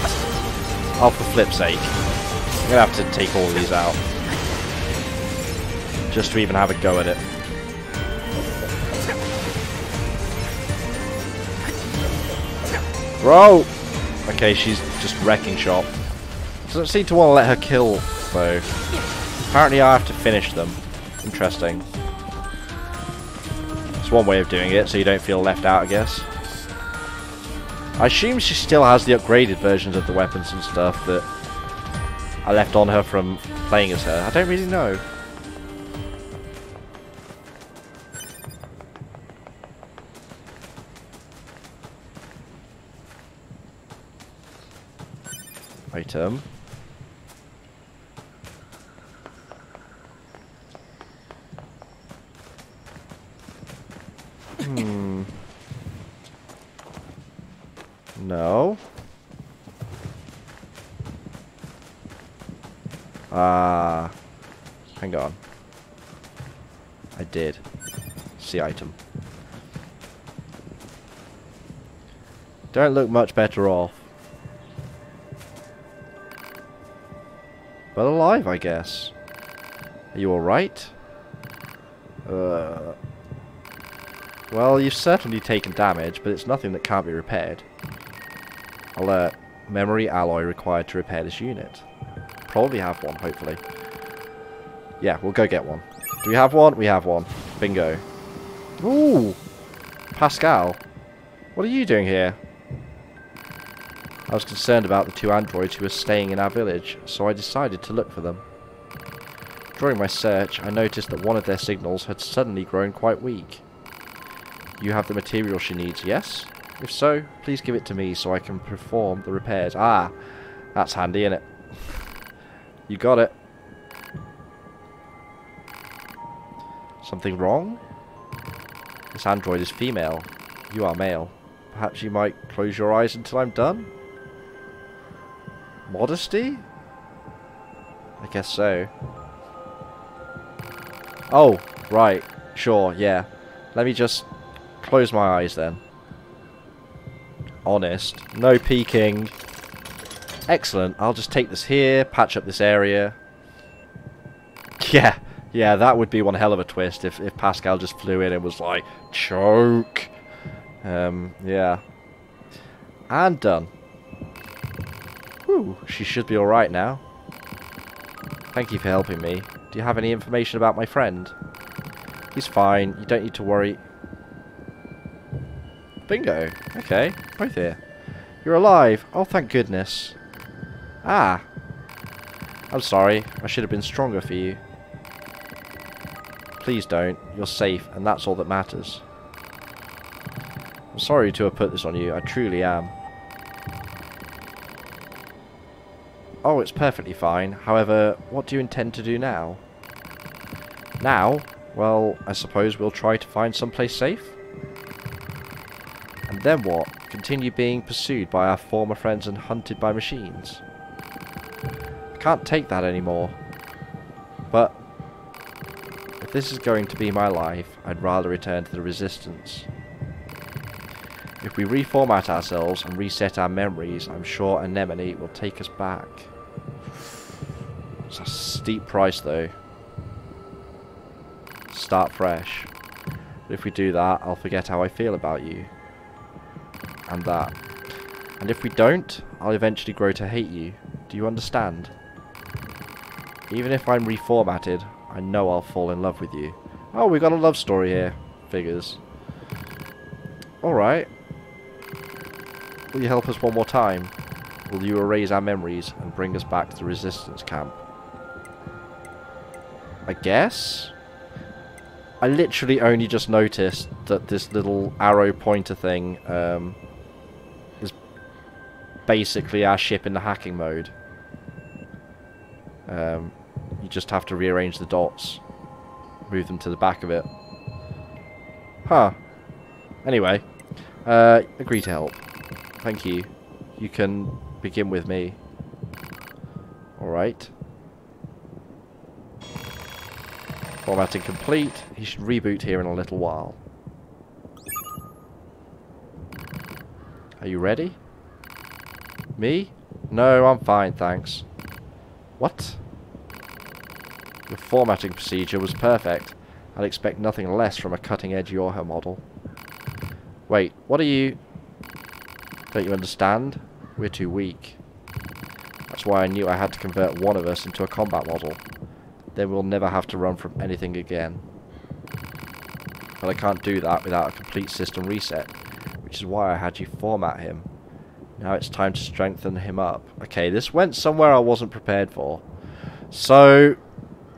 Oh, for flip's sake. I'm gonna have to take all of these out. Just to even have a go at it. Bro! Okay, she's just wrecking shop. Doesn't seem to want to let her kill, though. Apparently I have to finish them. Interesting. It's one way of doing it, so you don't feel left out, I guess. I assume she still has the upgraded versions of the weapons and stuff that I left on her from playing as her. I don't really know. Item. No. Hang on. I did. See item. Don't look much better off. But alive, I guess. Are you alright? Well, you've certainly taken damage, but it's nothing that can't be repaired. Alert. Memory alloy required to repair this unit. Probably have one, hopefully. Yeah, we'll go get one. Do we have one? We have one. Bingo. Ooh! Pascal. What are you doing here? I was concerned about the 2 androids who were staying in our village, so I decided to look for them. During my search, I noticed that one of their signals had suddenly grown quite weak. You have the material she needs, yes? If so, please give it to me so I can perform the repairs. Ah, that's handy, innit? You got it. Something wrong? This android is female. You are male. Perhaps you might close your eyes until I'm done? Modesty? I guess so. Oh, right. Sure, yeah. Let me just close my eyes then. Honest. No peeking. Excellent. I'll just take this here, patch up this area. Yeah, that would be one hell of a twist if Pascal just flew in and was like, choke. Yeah. And done. Whew, she should be alright now. Thank you for helping me. Do you have any information about my friend? He's fine. You don't need to worry. Bingo. Okay. Both here. You're alive. Oh, thank goodness. Ah. I'm sorry. I should have been stronger for you. Please don't. You're safe, and that's all that matters. I'm sorry to have put this on you. I truly am. Oh, it's perfectly fine. However, what do you intend to do now? Now? Well, I suppose we'll try to find someplace safe? And then what? Continue being pursued by our former friends and hunted by machines? I can't take that anymore. But if this is going to be my life, I'd rather return to the Resistance. If we reformat ourselves and reset our memories, I'm sure Anemone will take us back. It's a steep price though. Start fresh. But if we do that, I'll forget how I feel about you. And that. And if we don't, I'll eventually grow to hate you. Do you understand? Even if I'm reformatted, I know I'll fall in love with you. Oh, we got a love story here. Figures. Alright. Will you help us one more time? Will you erase our memories and bring us back to the Resistance camp? I guess? I literally only just noticed that this little arrow pointer thing is basically our ship in the hacking mode. You just have to rearrange the dots. Move them to the back of it. Huh. Anyway. Agree to help. Thank you. You can begin with me. Alright. Formatting complete. He should reboot here in a little while. Are you ready? Me? No, I'm fine, thanks. What? Your formatting procedure was perfect. I'd expect nothing less from a cutting-edge Yorha model. Wait, what are you... Don't you understand? We're too weak. That's why I knew I had to convert one of us into a combat model. Then we'll never have to run from anything again. But I can't do that without a complete system reset, which is why I had you format him. Now it's time to strengthen him up. Okay, this went somewhere I wasn't prepared for. So,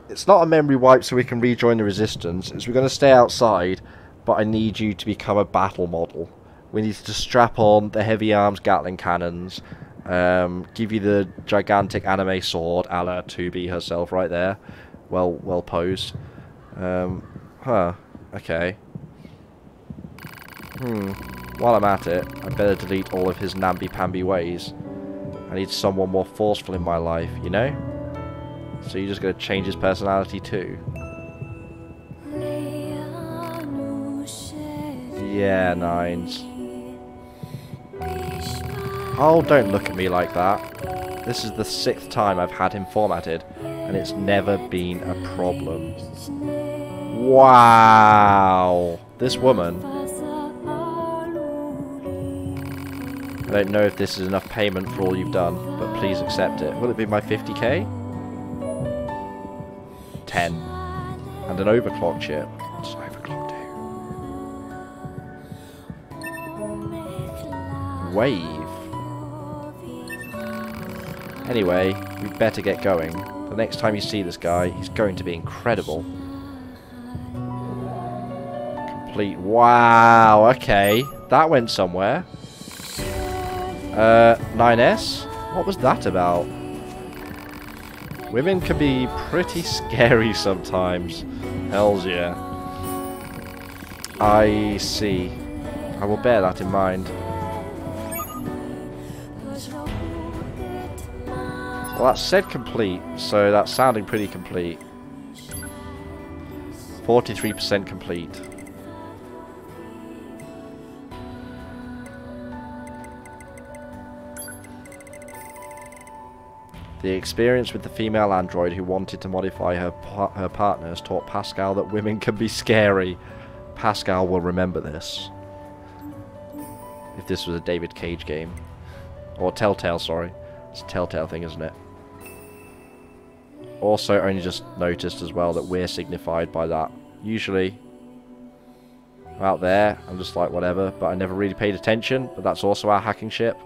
it's not a memory wipe so we can rejoin the Resistance. It's we're going to stay outside, but I need you to become a battle model. We need to strap on the heavy arms Gatling cannons, give you the gigantic anime sword, a la 2B herself right there. Well posed. Okay. While I'm at it, I better delete all of his namby-pamby ways. I need someone more forceful in my life, you know? So you're just going to change his personality too? Yeah, Nines. Oh, don't look at me like that. This is the 6th time I've had him formatted, and it's never been a problem. Wow! This woman... I don't know if this is enough payment for all you've done, but please accept it. Will it be my 50k? 10. And an overclock chip. What's an overclock do? Wave. Anyway, we'd better get going. The next time you see this guy, he's going to be incredible. Complete. Wow, okay. That went somewhere. 9S? What was that about? Women can be pretty scary sometimes. Hells yeah. I see. I will bear that in mind. Well, that said complete, so that's sounding pretty complete. 43% complete. The experience with the female android who wanted to modify her partners taught Pascal that women can be scary. Pascal will remember this. If this was a David Cage game. Or Telltale, sorry. It's a Telltale thing, isn't it? Also, only just noticed as well that we're signified by that. Usually, out there, I'm just like, whatever. But I never really paid attention. But that's also our hacking ship.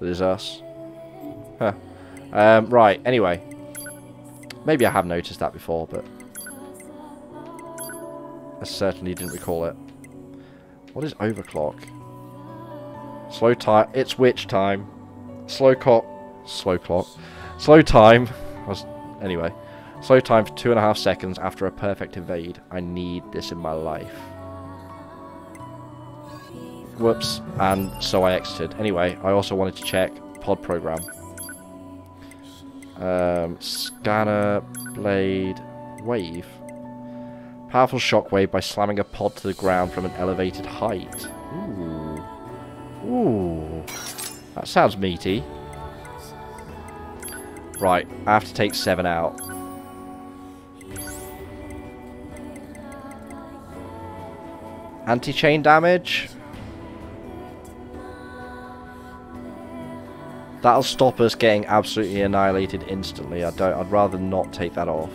That is us. Huh. Right, anyway. Maybe I have noticed that before, but... I certainly didn't recall it. What is overclock? Slow time. It's witch time. Slow clock. Slow clock. Slow time. Anyway. Slow time for 2.5 seconds after a perfect evade. I need this in my life. Whoops. And so I exited. Anyway, I also wanted to check pod program. Scanner, blade, wave. Powerful shockwave by slamming a pod to the ground from an elevated height. Ooh. Ooh. That sounds meaty. Right, I have to take 7 out. Anti-chain damage. That'll stop us getting absolutely annihilated instantly. I'd rather not take that off.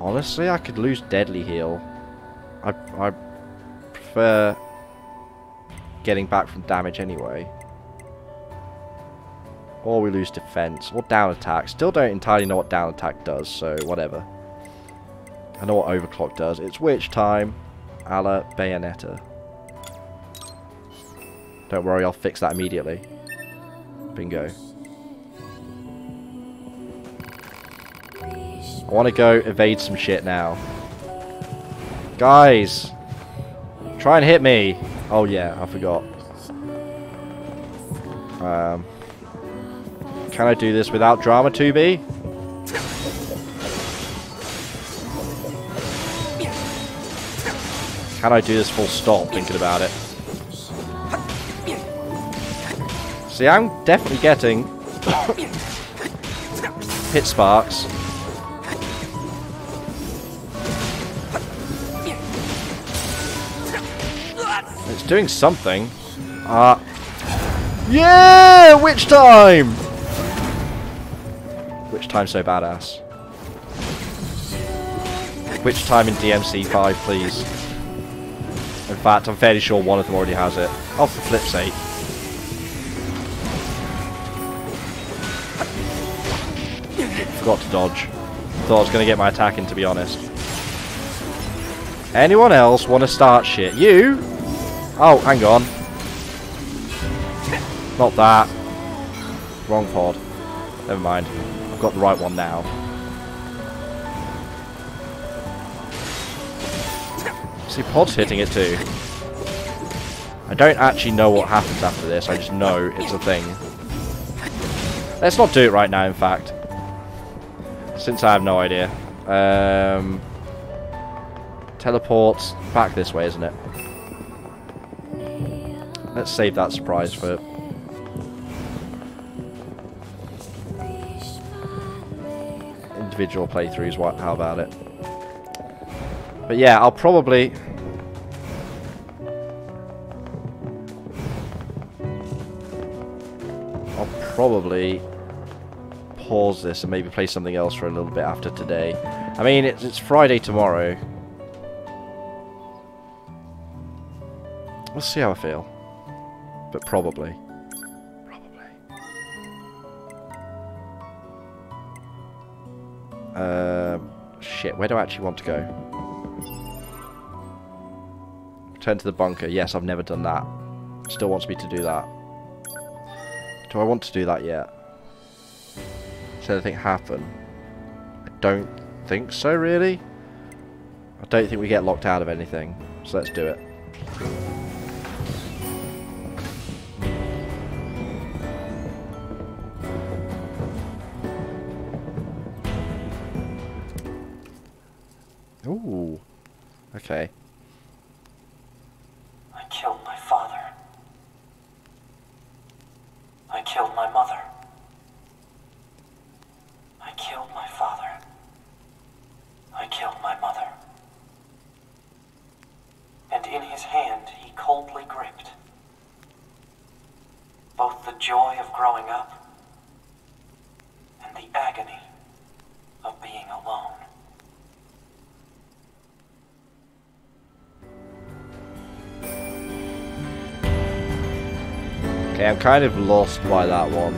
Honestly, I could lose deadly heal. I prefer getting back from damage anyway. Or we lose defense. Or down attack. Still don't entirely know what down attack does, so whatever. I know what overclock does. It's witch time. A la Bayonetta. Don't worry, I'll fix that immediately. Bingo. I want to go evade some shit now. Guys! Try and hit me! Oh yeah, I forgot. Can I do this without drama 2B? Can I do this full stop, thinking about it? See, I'm definitely getting hit sparks. It's doing something. Yeah! Witch time! Witch time so badass. Witch time in DMC 5, please. In fact, I'm fairly sure one of them already has it. Oh, for flip's sake. Forgot to dodge. Thought I was going to get my attack in, to be honest. Anyone else want to start shit? You? Oh, hang on. Not that. Wrong pod. Never mind. I've got the right one now. See, pod's hitting it too. I don't actually know what happens after this. I just know it's a thing. Let's not do it right now, in fact. Since I have no idea. Teleports back this way, isn't it? Let's save that surprise for individual playthroughs. How about it? But yeah, I'll probably pause this and maybe play something else for a little bit after today. I mean, it's Friday tomorrow. We'll see how I feel. But probably. Shit, where do I actually want to go? Return to the bunker. Yes, I've never done that. Still wants me to do that. Do I want to do that yet? Does anything happen? I don't think so, really. I don't think we get locked out of anything. So let's do it. Ooh. Okay. I killed my father. I killed my mother. I killed my father. I killed my mother. And in his hand he coldly gripped both the joy of growing up and the agony of being alone. Okay, I'm kind of lost by that one.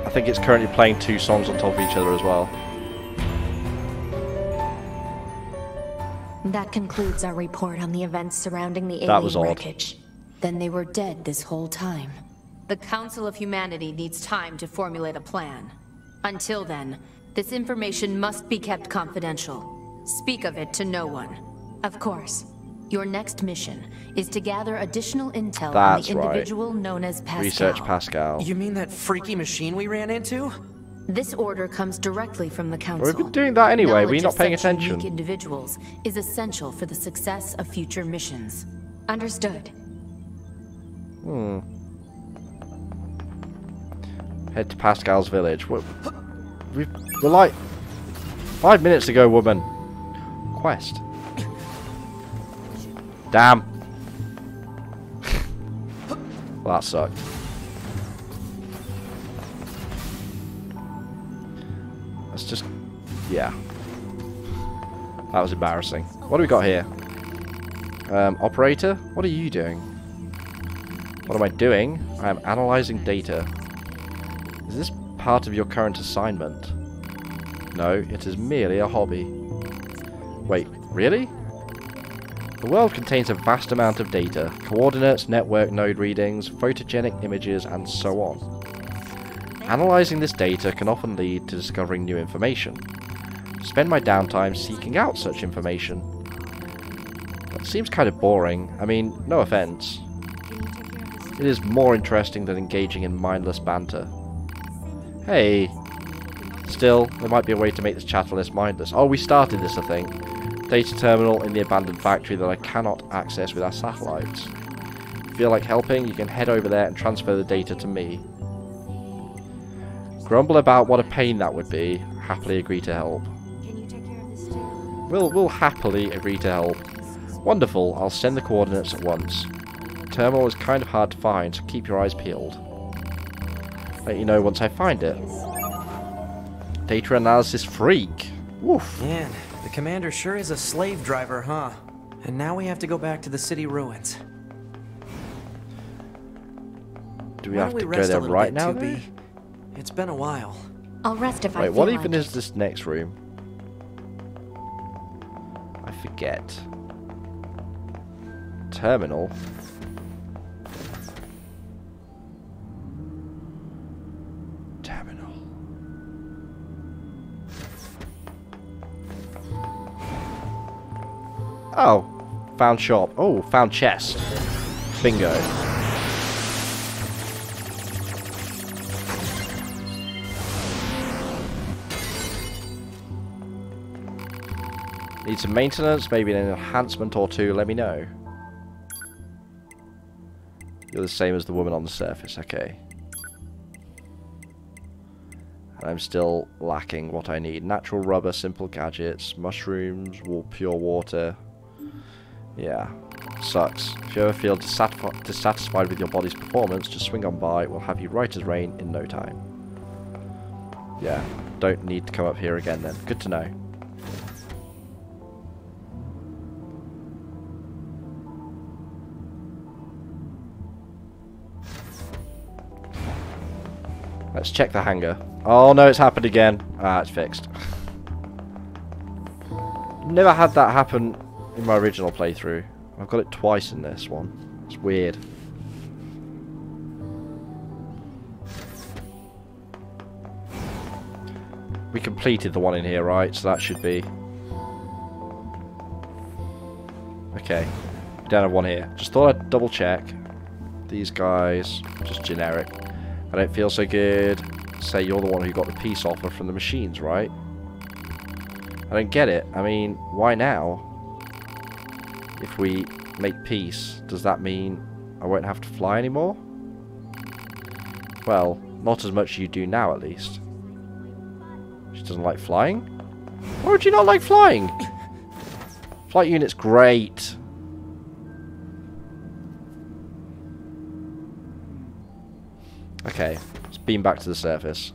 I think it's currently playing 2 songs on top of each other as well. That concludes our report on the events surrounding the That was alien odd. wreckage. Then they were dead this whole time. The Council of Humanity needs time to formulate a plan. Until then, this information must be kept confidential. Speak of it to no one. Of course, your next mission is to gather additional intel on the individual known as Pascal. Research Pascal. You mean that freaky machine we ran into? This order comes directly from the Council. We've been doing that anyway, we're Knowledge not of paying such attention. unique individuals is essential for the success of future missions. Understood. Head to Pascal's village. We're like 5 minutes ago, woman. Quest. Damn. Well, that sucked. Let's just... yeah. That was embarrassing. What do we got here? Operator? What are you doing? What am I doing? I am analyzing data. Is this part of your current assignment? No, it is merely a hobby. Wait, really? The world contains a vast amount of data. Coordinates, network node readings, photogenic images, and so on. Analyzing this data can often lead to discovering new information. Spend my downtime seeking out such information. That seems kind of boring. I mean, no offense. It is more interesting than engaging in mindless banter. Hey. Still, there might be a way to make this chat less mindless. Oh, we started this, I think. Data terminal in the abandoned factory that I cannot access with our satellites. If you feel like helping, you can head over there and transfer the data to me. Grumble about what a pain that would be. Happily agree to help. We'll happily agree to help. Wonderful, I'll send the coordinates at once. The terminal is kind of hard to find, so keep your eyes peeled. Let you know once I find it. Data analysis freak. Woof. Man, the commander sure is a slave driver, huh? And now we have to go back to the city ruins. Do we have to go there right now, though? It's been a while. I'll rest if I Wait, feel what like even it. is this next room? I forget. Terminal. Terminal. Oh, found shop. Oh, found chest. Bingo. Need some maintenance, maybe an enhancement or two, let me know. You're the same as the woman on the surface, okay. And I'm still lacking what I need. Natural rubber, simple gadgets, mushrooms, pure water. Yeah, sucks. If you ever feel dissatisfied with your body's performance, just swing on by. We'll have you right as rain in no time. Yeah, don't need to come up here again then. Good to know. Let's check the hangar. Oh no, it's happened again. Ah, it's fixed. Never had that happen in my original playthrough. I've got it twice in this one. It's weird. We completed the one in here, right? So that should be... okay. We don't have one here. Just thought I'd double check. These guys, just generic. I don't feel so good. Say you're the one who got the peace offer from the machines, right? I don't get it. I mean, why now? If we make peace, does that mean I won't have to fly anymore? Well, not as much as you do now, at least. She doesn't like flying? Why would you not like flying? Flight unit's great. Okay, let's beam back to the surface.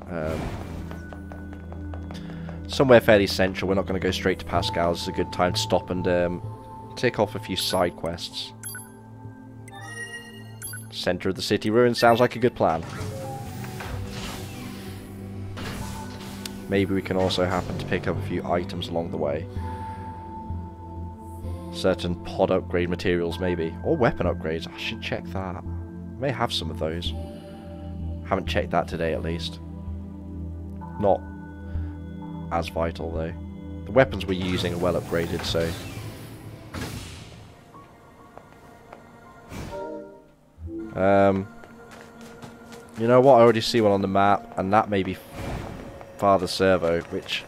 Somewhere fairly central. We're not going to go straight to Pascal's. It's a good time to stop and tick off a few side quests. Center of the city ruins sounds like a good plan. maybe we can also happen to pick up a few items along the way. Certain pod upgrade materials, maybe. Or weapon upgrades. I should check that. I may have some of those. Haven't checked that today, at least. Not as vital, though. The weapons we're using are well upgraded, so... You know what? I already see one on the map, and that may be Father Servo, which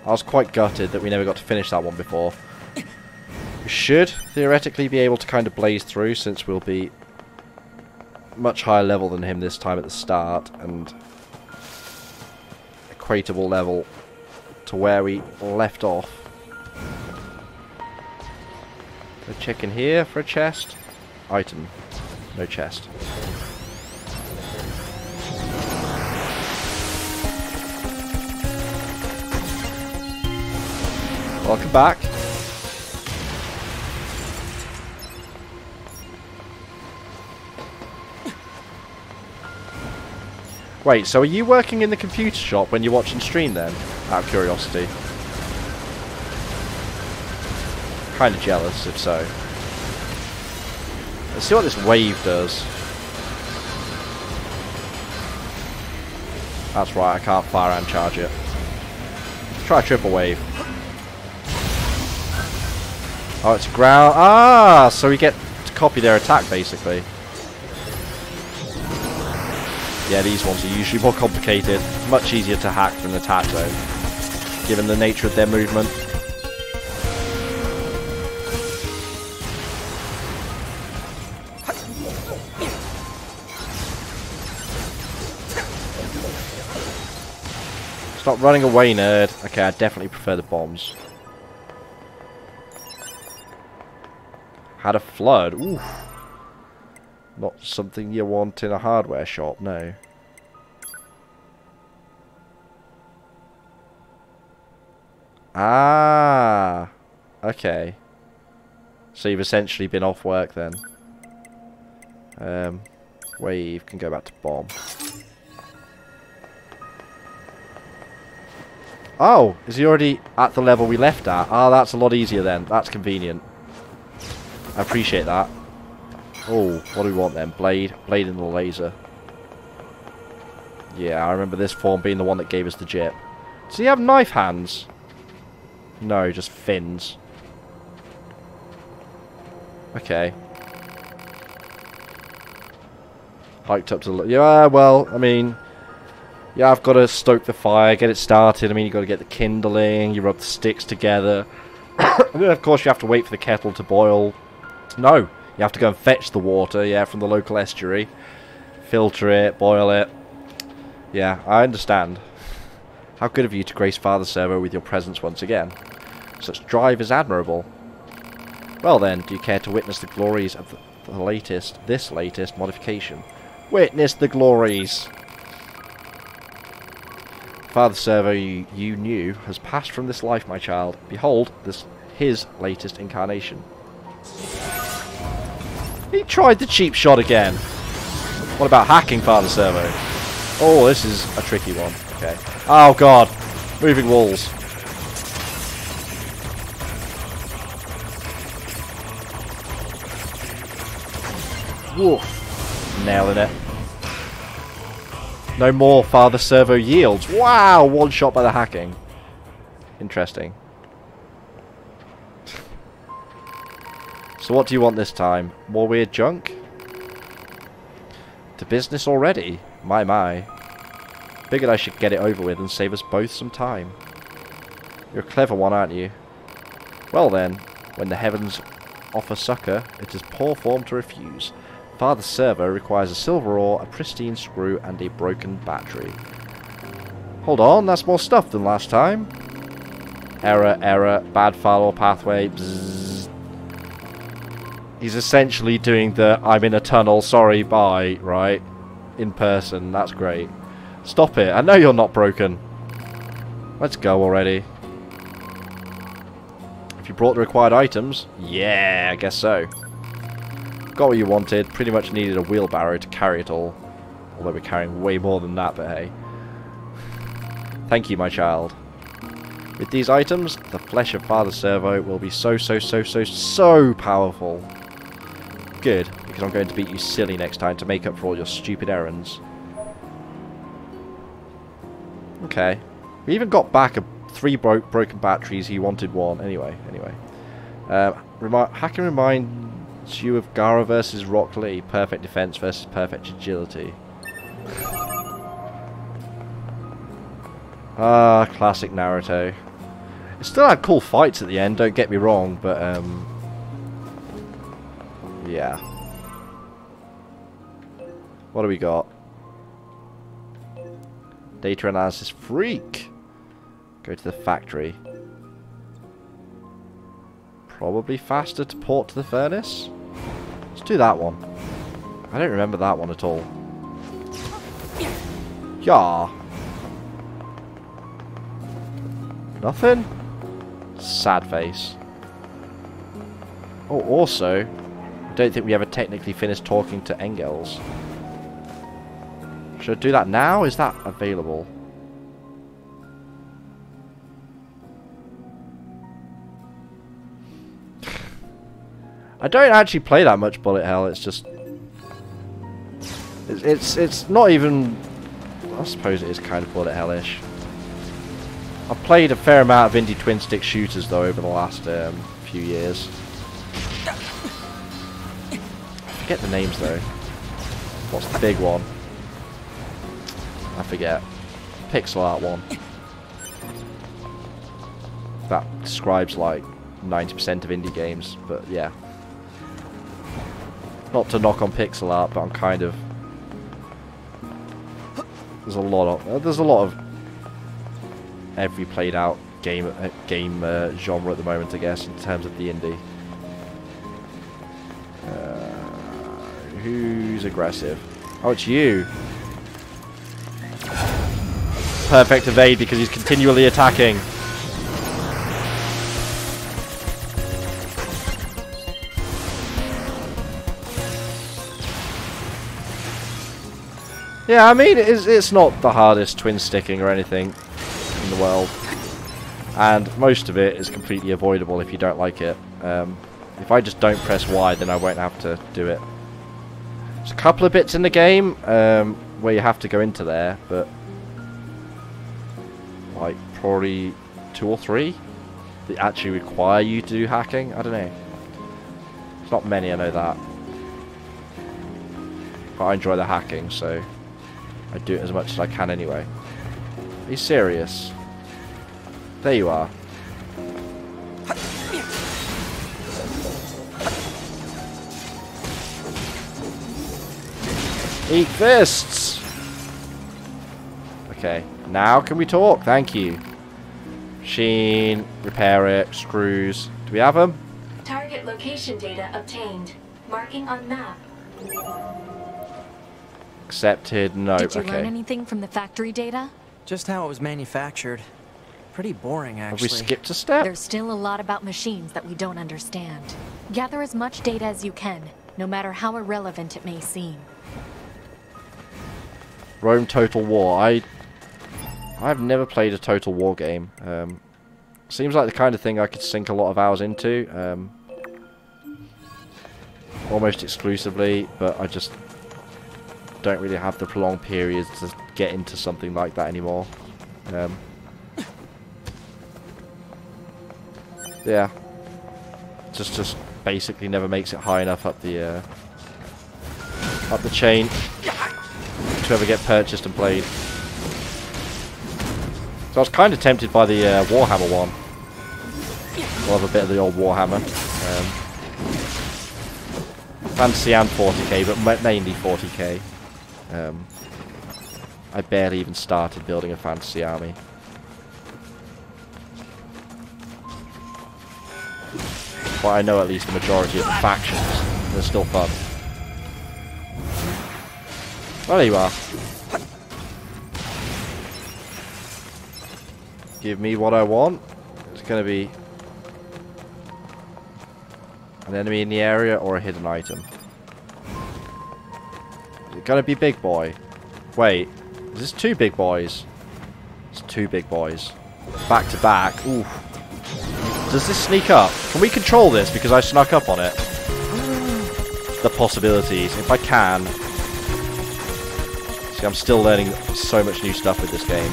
I was quite gutted that we never got to finish that one before. We should theoretically be able to kind of blaze through, since we'll be much higher level than him this time at the start, and equatable level to where we left off. Go check in here for a chest. Item. No chest. Welcome back. Wait, so are you working in the computer shop when you're watching stream then? Out of curiosity. Kind of jealous, if so. Let's see what this wave does. That's right, I can't fire and charge it. Let's try a triple wave. Oh, it's ground. Ah, so we get to copy their attack, basically. Yeah, these ones are usually more complicated. Much easier to hack than attack, though, given the nature of their movement. Stop running away, nerd. Okay, I definitely prefer the bombs. Had a flood. Ooh. Not something you want in a hardware shop, no. Ah. Okay. So you've essentially been off work then. Wave can go back to bomb. Oh, is he already at the level we left at? Ah, that's a lot easier then. That's convenient. I appreciate that. Oh, what do we want then? Blade. Blade in the laser. Yeah, I remember this form being the one that gave us the jip. Does he have knife hands? No, just fins. Okay. Hiked up to the... Yeah, well, I mean... Yeah, I've got to stoke the fire, get it started. I mean, you've got to get the kindling, you rub the sticks together. And then, of course, you have to wait for the kettle to boil. No, you have to go and fetch the water, yeah, from the local estuary. Filter it, boil it. Yeah, I understand. How good of you to grace Father Servo with your presence once again. Such drive is admirable. Well then, do you care to witness the glories of this latest modification? Witness the glories! Father Servo you knew has passed from this life, my child. Behold, his latest incarnation. He tried the cheap shot again. What about hacking, Father Servo? Oh, this is a tricky one. Okay. Oh god. Moving walls. Woof. Nailing it. No more Father Servo yields. Wow, one shot by the hacking. Interesting. So what do you want this time? More weird junk? To business already? My. Figured I should get it over with and save us both some time. You're a clever one, aren't you? Well then, when the heavens offer succor, it is poor form to refuse. Father Servo requires a silver ore, a pristine screw, and a broken battery. Hold on, that's more stuff than last time. Error, bad file or pathway, bzzz. He's essentially doing the I'm in a tunnel, sorry, bye, right? In person, that's great. Stop it, I know you're not broken. Let's go already. If you brought the required items, yeah, I guess so. Got what you wanted, pretty much needed a wheelbarrow to carry it all. Although we're carrying way more than that, but hey. Thank you, my child. With these items, the flesh of Father Servo will be so powerful. Good, because I'm going to beat you silly next time to make up for all your stupid errands. Okay. We even got back 3 broken batteries. He wanted 1. Anyway. Hacking reminds you of Gara versus Rock Lee. Perfect defense versus perfect agility. Ah, classic Naruto. It still had cool fights at the end, don't get me wrong, but yeah. What do we got? Data analysis freak. Go to the factory. Probably faster to port to the furnace. Let's do that one. I don't remember that one at all. Yeah. Nothing? Sad face. Oh, also, I don't think we ever technically finished talking to Engels. Should I do that now? Is that available? I don't actually play that much Bullet Hell. It's just... It's not even... I suppose it is kind of Bullet Hell-ish. I've played a fair amount of indie twin-stick shooters, though, over the last few years. I forget the names, though. What's the big one? I forget. Pixel art one. That describes, like, 90% of indie games, but yeah. Not to knock on pixel art, but I'm kind of... There's a lot of every played out game genre at the moment, I guess, in terms of the indie. Who's aggressive? Oh, it's you. Perfect evade because he's continually attacking. Yeah, I mean, it's not the hardest twin sticking or anything in the world, and most of it is completely avoidable if you don't like it. If I just don't press Y, then I won't have to do it. There's a couple of bits in the game where you have to go into there, but like probably 2 or 3 that actually require you to do hacking. I don't know. It's not many, I know that, but I enjoy the hacking, so I do it as much as I can anyway. Are you serious? There you are. Eat fists! Okay, now can we talk? Thank you. Machine, repair it, screws. Do we have them? Target location data obtained. Marking on map. Accepted. No. Did you okay. learn anything from the factory data? Just how it was manufactured. Pretty boring, actually. Have we skipped a step? There's still a lot about machines that we don't understand. Gather as much data as you can, no matter how irrelevant it may seem. Rome Total War. I've never played a Total War game. Seems like the kind of thing I could sink a lot of hours into. Almost exclusively, but I just don't really have the prolonged periods to get into something like that anymore. Yeah. Just basically never makes it high enough up the chain to ever get purchased and played. So I was kind of tempted by the Warhammer one. I'll have a bit of the old Warhammer. Fantasy and 40k, but mainly 40k. I barely even started building a fantasy army. But I know at least the majority of the factions. They're still fun. Well, there you are. Give me what I want. It's going to be an enemy in the area or a hidden item. Is it going to be big boy? Wait, is this 2 big boys? It's two big boys. Back to back. Ooh. Does this sneak up? Can we control this because I snuck up on it? The possibilities. If I can. See, I'm still learning so much new stuff with this game.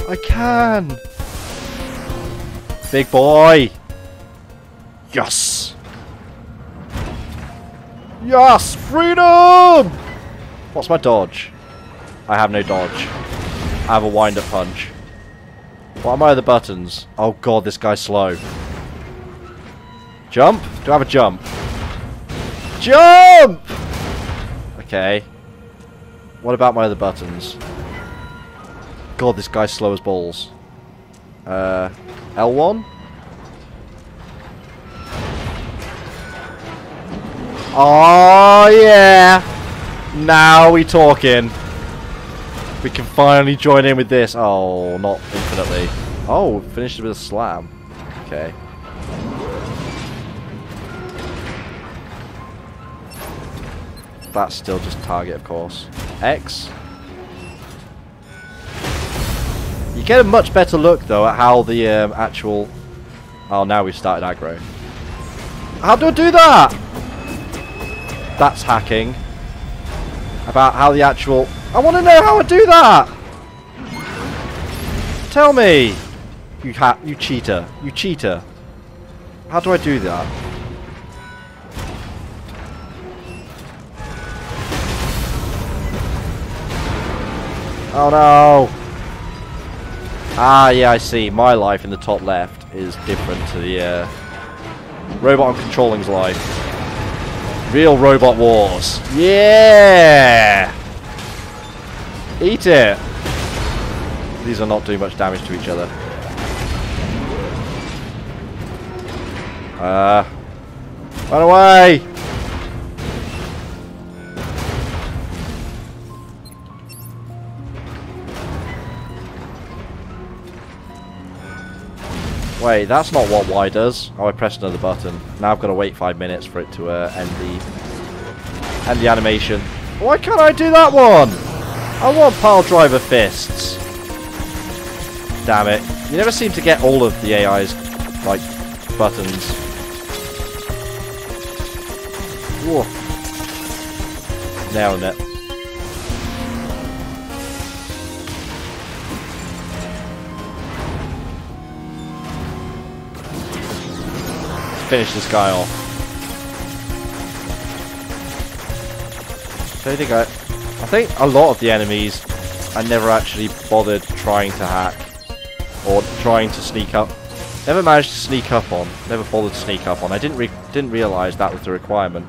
I can! Big boy! Yes! Yes! Freedom! What's my dodge? I have no dodge. I have a wind-up punch. What are my other buttons? Oh god, this guy's slow. Jump? Do I have a jump? Jump! Okay. What about my other buttons? God, this guy's slow as balls. L1? Oh yeah! Now we talking. We can finally join in with this. Oh, not infinitely. Oh, finished with a slam. Okay. That's still just target, of course. X. You get a much better look, though, at how the actual... Oh, now we've started aggro. How do I do that? That's hacking. About how the actual... I want to know how I do that! Tell me! You cheater. You cheater. How do I do that? Oh no! Ah, yeah, I see. My life in the top left is different to the robot I'm controlling's life. Real robot wars. Yeah! Eat it! These are not doing much damage to each other. Run away! Wait, that's not what Y does. Oh, I pressed another button. Now I've got to wait 5 minutes for it to end the animation. Why can't I do that one? I want pile driver fists. Damn it. You never seem to get all of the AI's, like, buttons. Whoa. Nailing it. Finish this guy off. I think a lot of the enemies I never actually bothered trying to hack or trying to sneak up. Never managed to sneak up on. Never bothered to sneak up on. I didn't realize that was the requirement.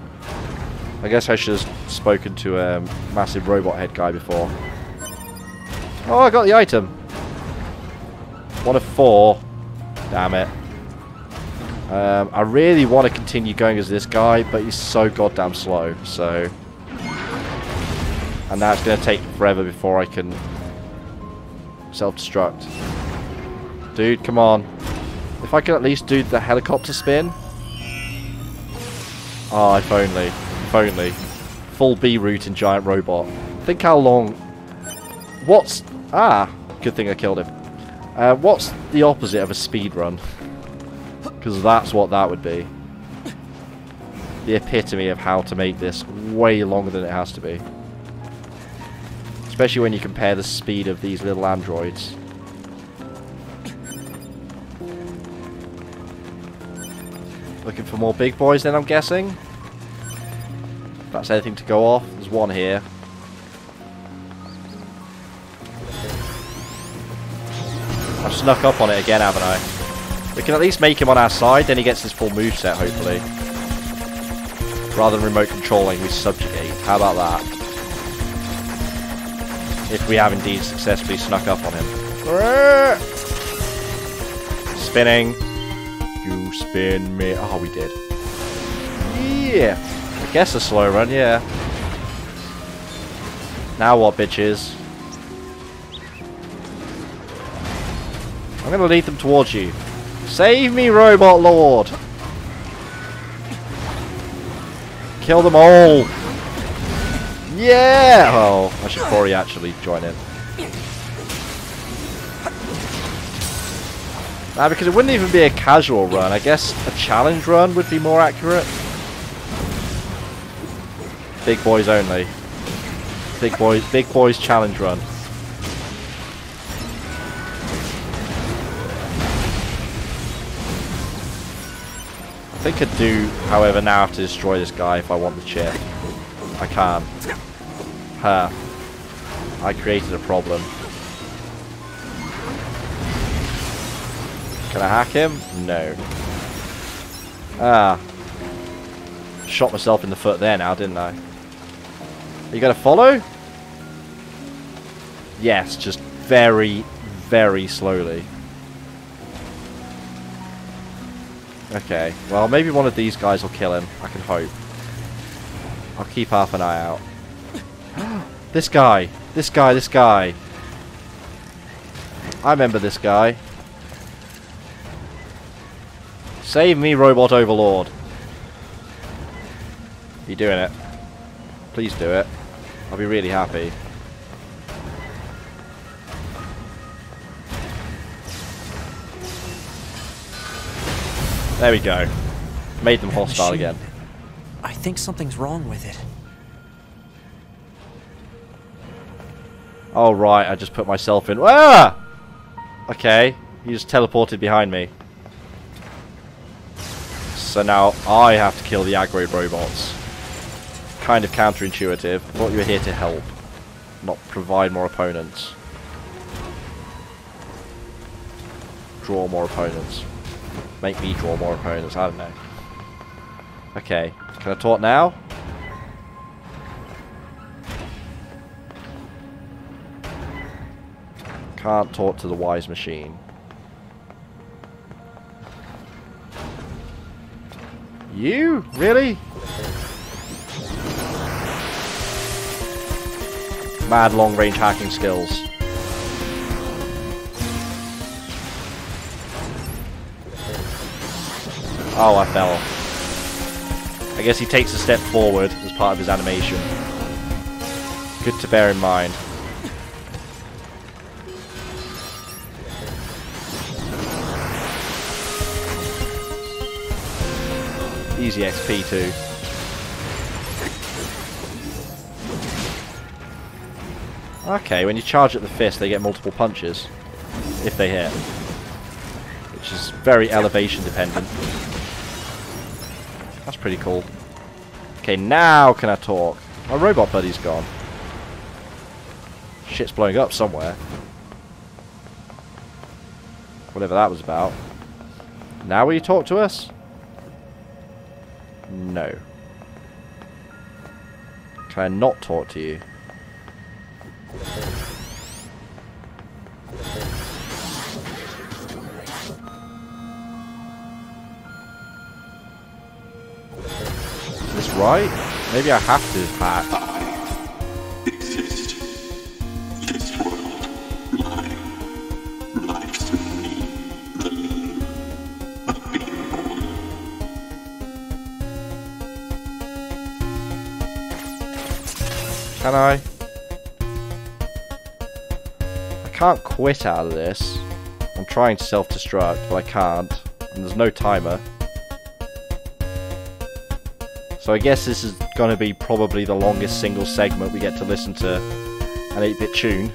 I guess I should have spoken to a massive robot head guy before. Oh, I got the item. 1 of 4. Damn it. I really want to continue going as this guy, but he's so goddamn slow, so... And now it's going to take forever before I can self-destruct. Dude, come on. If I could at least do the helicopter spin. Oh, if only. If only. Full B route in giant robot. Think how long... What's... Ah! Good thing I killed him. What's the opposite of a speed run? Because that's what that would be. The epitome of how to make this way longer than it has to be. Especially when you compare the speed of these little androids. Looking for more big boys then, I'm guessing? If that's anything to go off. There's one here. I've snuck up on it again, haven't I? We can at least make him on our side, then he gets his full moveset, hopefully. Rather than remote controlling, we subjugate. How about that? If we have indeed successfully snuck up on him. Spinning. You spin me. Oh, we did. Yeah. I guess a slow run, yeah. Now what, bitches? I'm going to lead them towards you. Save me, Robot Lord! Kill them all! Yeah! Oh, I should probably actually join in. Nah, because it wouldn't even be a casual run. I guess a challenge run would be more accurate. Big boys only. Big boys challenge run. I think I do, however, now have to destroy this guy if I want the chip. I can't. Ha. I created a problem. Can I hack him? No. Ah. Shot myself in the foot there now, didn't I? Are you going to follow? Yes, just very, very slowly. Okay, well maybe one of these guys will kill him. I can hope. I'll keep half an eye out. This guy! This guy! This guy! I remember this guy. Save me, Robot Overlord. You doing it? Please do it. I'll be really happy. There we go. Made them hostile again. I think something's wrong with it. Oh right, I just put myself in. Ah! Okay, you just teleported behind me. So now I have to kill the aggro robots. Kind of counterintuitive. I thought you were here to help, not provide more opponents. Draw more opponents. Make me draw more opponents, I don't know. Okay, can I talk now? Can't talk to the wise machine. You? Really? Mad long-range hacking skills. Oh, I fell. I guess he takes a step forward as part of his animation. Good to bear in mind. Easy XP too. Okay, when you charge at the fist, they get multiple punches. If they hit. Which is very elevation dependent. That's pretty cool. Okay, now can I talk? My robot buddy's gone. Shit's blowing up somewhere. Whatever that was about. Now will you talk to us? No. Can I not talk to you? Is this right? Maybe I have to hack. Exist. This world. Mine. Life's me. The lean. Of being born. Can I? I can't quit out of this. I'm trying to self-destruct, but I can't. And there's no timer. So I guess this is going to be probably the longest single segment we get to listen to an 8-bit tune.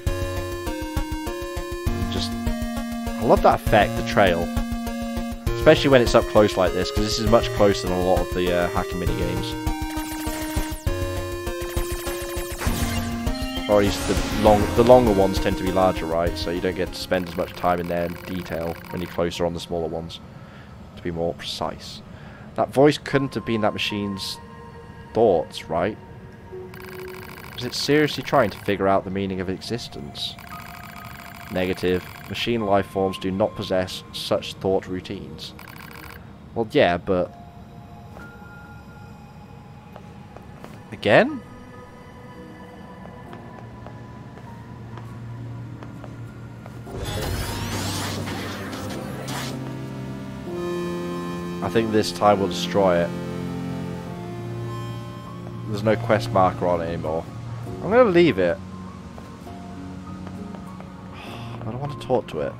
Just, I love that effect, the trail. Especially when it's up close like this, because this is much closer than a lot of the hacking minigames. Or at least the longer ones tend to be larger, right? So you don't get to spend as much time in there in detail when you're closer on the smaller ones. To be more precise. That voice couldn't have been that machine's thoughts, right? Was it seriously trying to figure out the meaning of existence? Negative. Machine life forms do not possess such thought routines. Well, yeah, but... Again? I think this time we'll destroy it. there's no quest marker on it anymore. I'm going to leave it. I don't want to talk to it.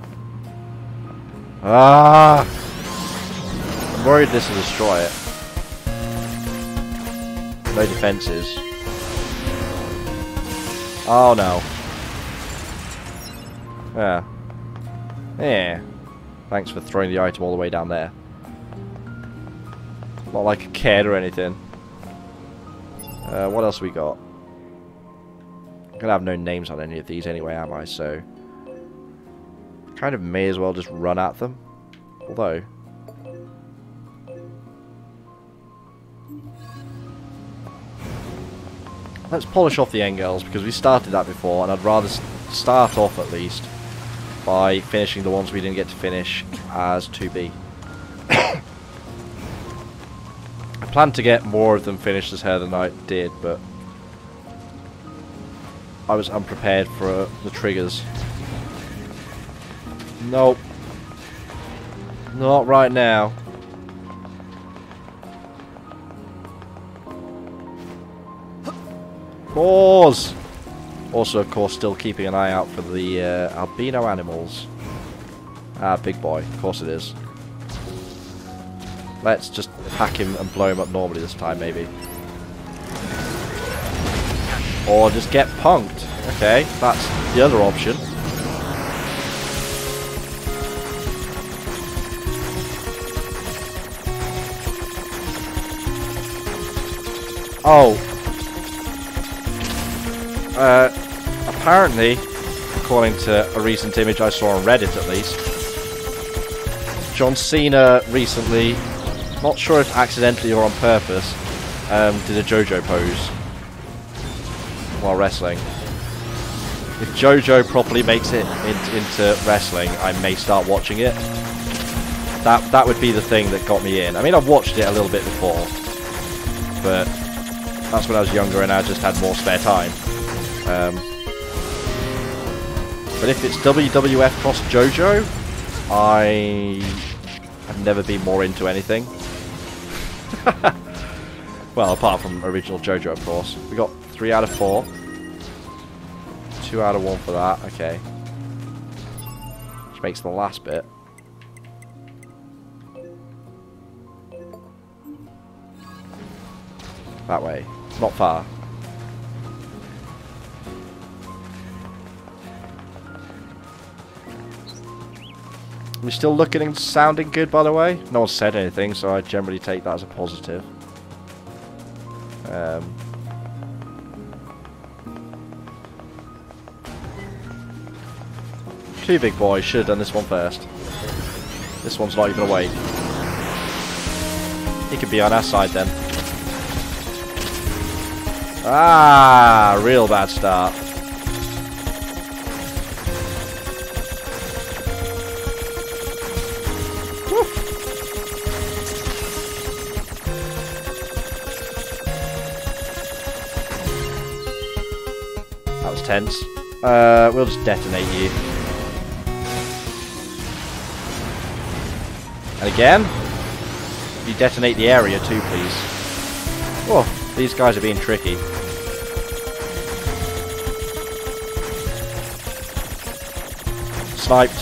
Ah! I'm worried this will destroy it. No defenses. Oh no. Yeah. Yeah. Thanks for throwing the item all the way down there. Not like a kid or anything. What else we got? I'm gonna have no names on any of these anyway, am I? So kind of may as well just run at them. Although let's polish off the end girls because we started that before, and I'd rather start off at least by finishing the ones we didn't get to finish as 2B. I planned to get more of them finished as Her than I did, but I was unprepared for the triggers. Nope. Not right now. Pause! Also, of course, still keeping an eye out for the albino animals. Ah, big boy. Of course it is. Let's just hack him and blow him up normally this time, maybe. Or just get punked. Okay, that's the other option. Oh. Apparently, according to a recent image I saw on Reddit at least, John Cena recently, not sure if accidentally or on purpose, did a JoJo pose while wrestling. If JoJo properly makes it into wrestling, I may start watching it. That would be the thing that got me in. I mean, I've watched it a little bit before, but that's when I was younger and I just had more spare time. But if it's WWF cross JoJo, I have never been more into anything. Well, apart from original JoJo, of course. We got 3 out of 4. 2 out of 1 for that, okay. Which makes the last bit. That way. Not far. We're still looking and sounding good, by the way. No one said anything, so I generally take that as a positive. Two big boys. Should have done this one first. This one's not even awake. He could be on our side then. Ah, real bad start. That was tense. We'll just detonate you. And again, you detonate the area too, please. Oh, these guys are being tricky. Sniped.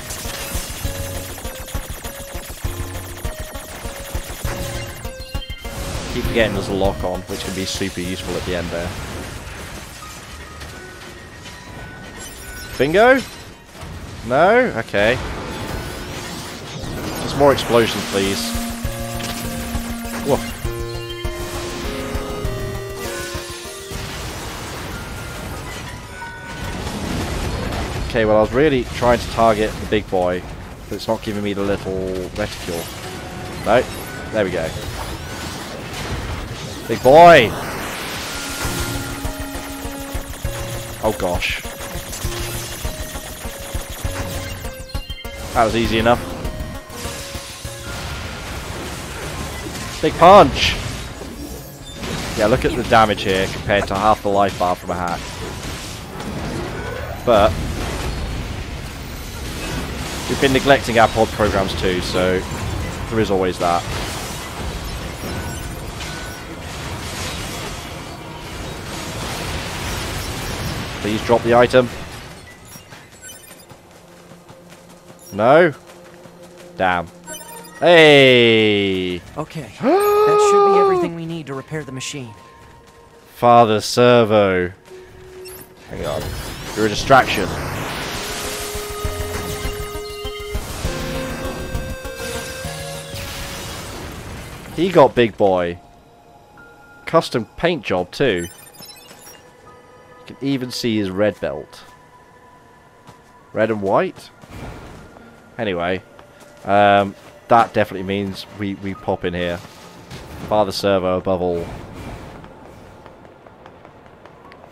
Keep forgetting there's a lock on, which can be super useful at the end there. Bingo? No? Okay. Just more explosions, please. Whoa. Okay, well I was really trying to target the big boy, but it's not giving me the little reticule. No? There we go. Big boy! Oh gosh. That was easy enough. Big punch! Yeah, look at the damage here compared to half the life bar from a hack. But we've been neglecting our pod programs too, so there is always that. Please drop the item. No? Damn. Hey! Okay, that should be everything we need to repair the machine. Father Servo. Hang on. You're a distraction. He got big boy. Custom paint job too. You can even see his red belt. Red and white? Anyway. That definitely means we pop in here. Father Servo above all.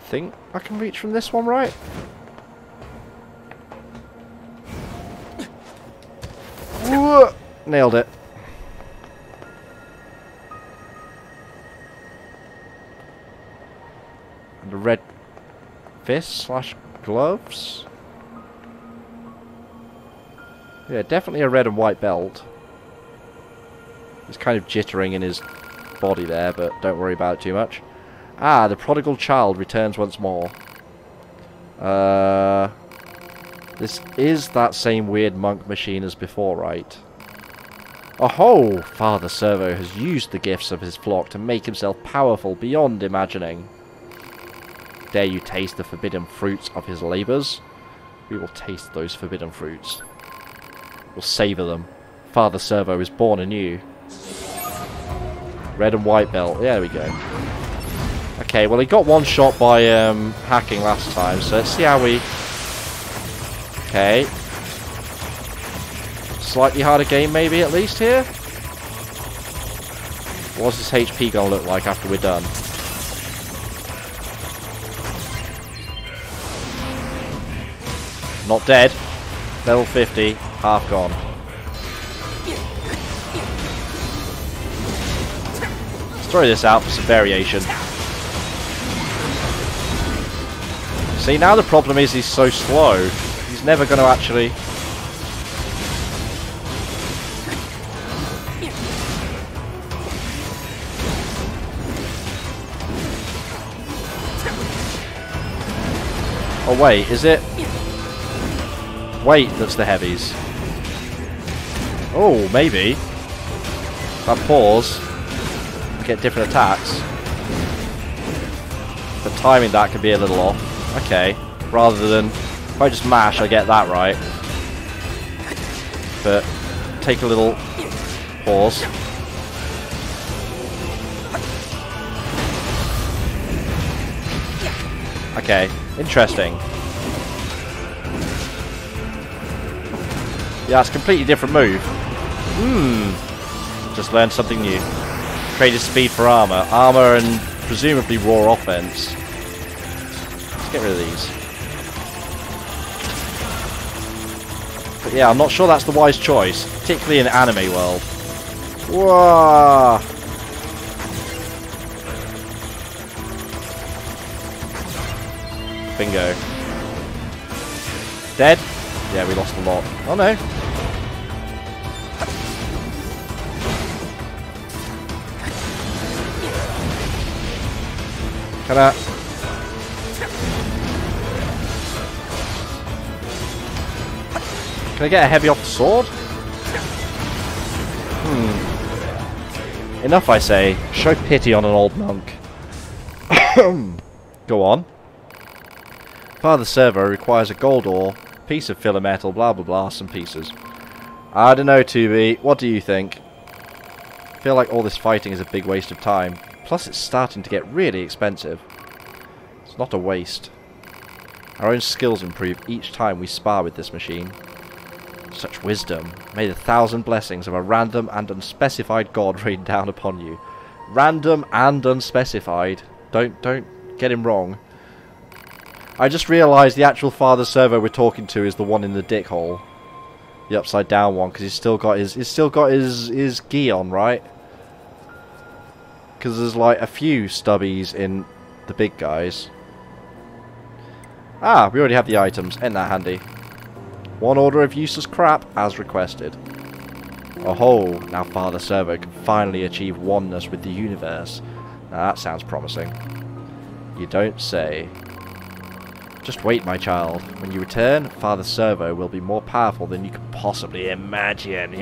Think I can reach from this one, right? Whoa! Nailed it. And a red fist / gloves. Yeah, definitely a red and white belt. He's kind of jittering in his body there, but don't worry about it too much. Ah, the prodigal child returns once more. This is that same weird monk machine as before, right? Oh-ho! Father Servo has used the gifts of his flock to make himself powerful beyond imagining. Dare you taste the forbidden fruits of his labours? We will taste those forbidden fruits. We'll savour them. Father Servo is born anew. Red and white belt. Yeah, there we go. Okay, well he got one shot by hacking last time, so let's see how we... Okay. Slightly harder game maybe at least here. What's his HP gonna look like after we're done? Not dead. Level 50. Half gone. Let's throw this out for some variation. See, now the problem is he's so slow. He's never going to actually... Oh wait, is it... Weight that's the heavies? Oh, maybe. That pause. Get different attacks. The timing that could be a little off. Okay. Rather than... If I just mash, I get that right. But... Take a little... Pause. Okay. Interesting. Yeah, it's a completely different move. Just learned something new. Traded speed for armor. Armor and presumably raw offense. Let's get rid of these. But yeah, I'm not sure that's the wise choice. Particularly in anime world. Whoa! Bingo. Dead? Yeah, we lost a lot. Oh no. Can I get a heavy off the sword? Enough, I say. Show pity on an old monk. Go on. Father Servo requires a gold ore, piece of filler metal, blah blah blah, some pieces. I don't know, 2B. What do you think? I feel like all this fighting is a big waste of time. Plus it's starting to get really expensive. It's not a waste. Our own skills improve each time we spar with this machine. Such wisdom. May the 1,000 blessings of a random and unspecified god rain down upon you. Random and unspecified. Don't get him wrong. I just realised the actual Father Servo we're talking to is the one in the dick hole. The upside down one, because he's still got his gi on, right? Because there's like a few stubbies in the big guys. Ah, we already have the items. Ain't that handy? One order of useless crap, as requested. Oh-ho, now Father Servo can finally achieve oneness with the universe. Now that sounds promising. You don't say. Just wait, my child. When you return, Father Servo will be more powerful than you could possibly imagine.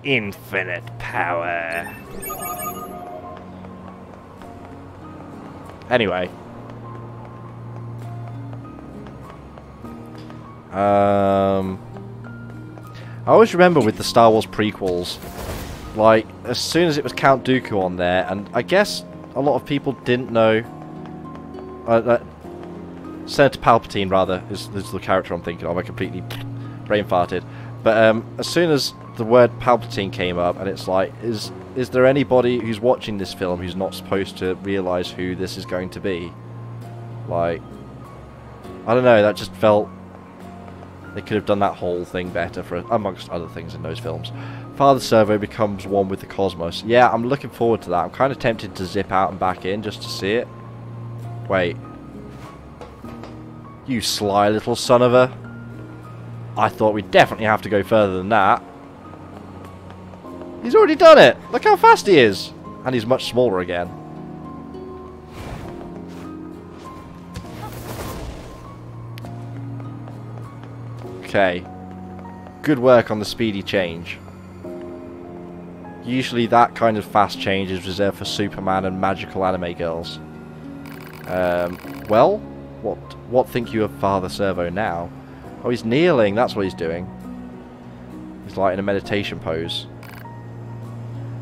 Infinite power. Anyway. I always remember with the Star Wars prequels, like, as soon as it was Count Dooku on there, and I guess a lot of people didn't know... Senator Palpatine, rather, is the character I'm thinking of. I completely brain farted. But as soon as the word Palpatine came up, and it's like, is there anybody who's watching this film who's not supposed to realise who this is going to be? Like, I don't know, that just felt... They could have done that whole thing better, for amongst other things in those films. Father Servo becomes one with the cosmos. Yeah, I'm looking forward to that. I'm kind of tempted to zip out and back in just to see it. Wait. You sly little son of a... I thought we'd definitely have to go further than that. He's already done it! Look how fast he is! And he's much smaller again. Okay. Good work on the speedy change. Usually that kind of fast change is reserved for Superman and magical anime girls. Well, what think you of Father Servo now? Oh, he's kneeling, that's what he's doing. He's like in a meditation pose.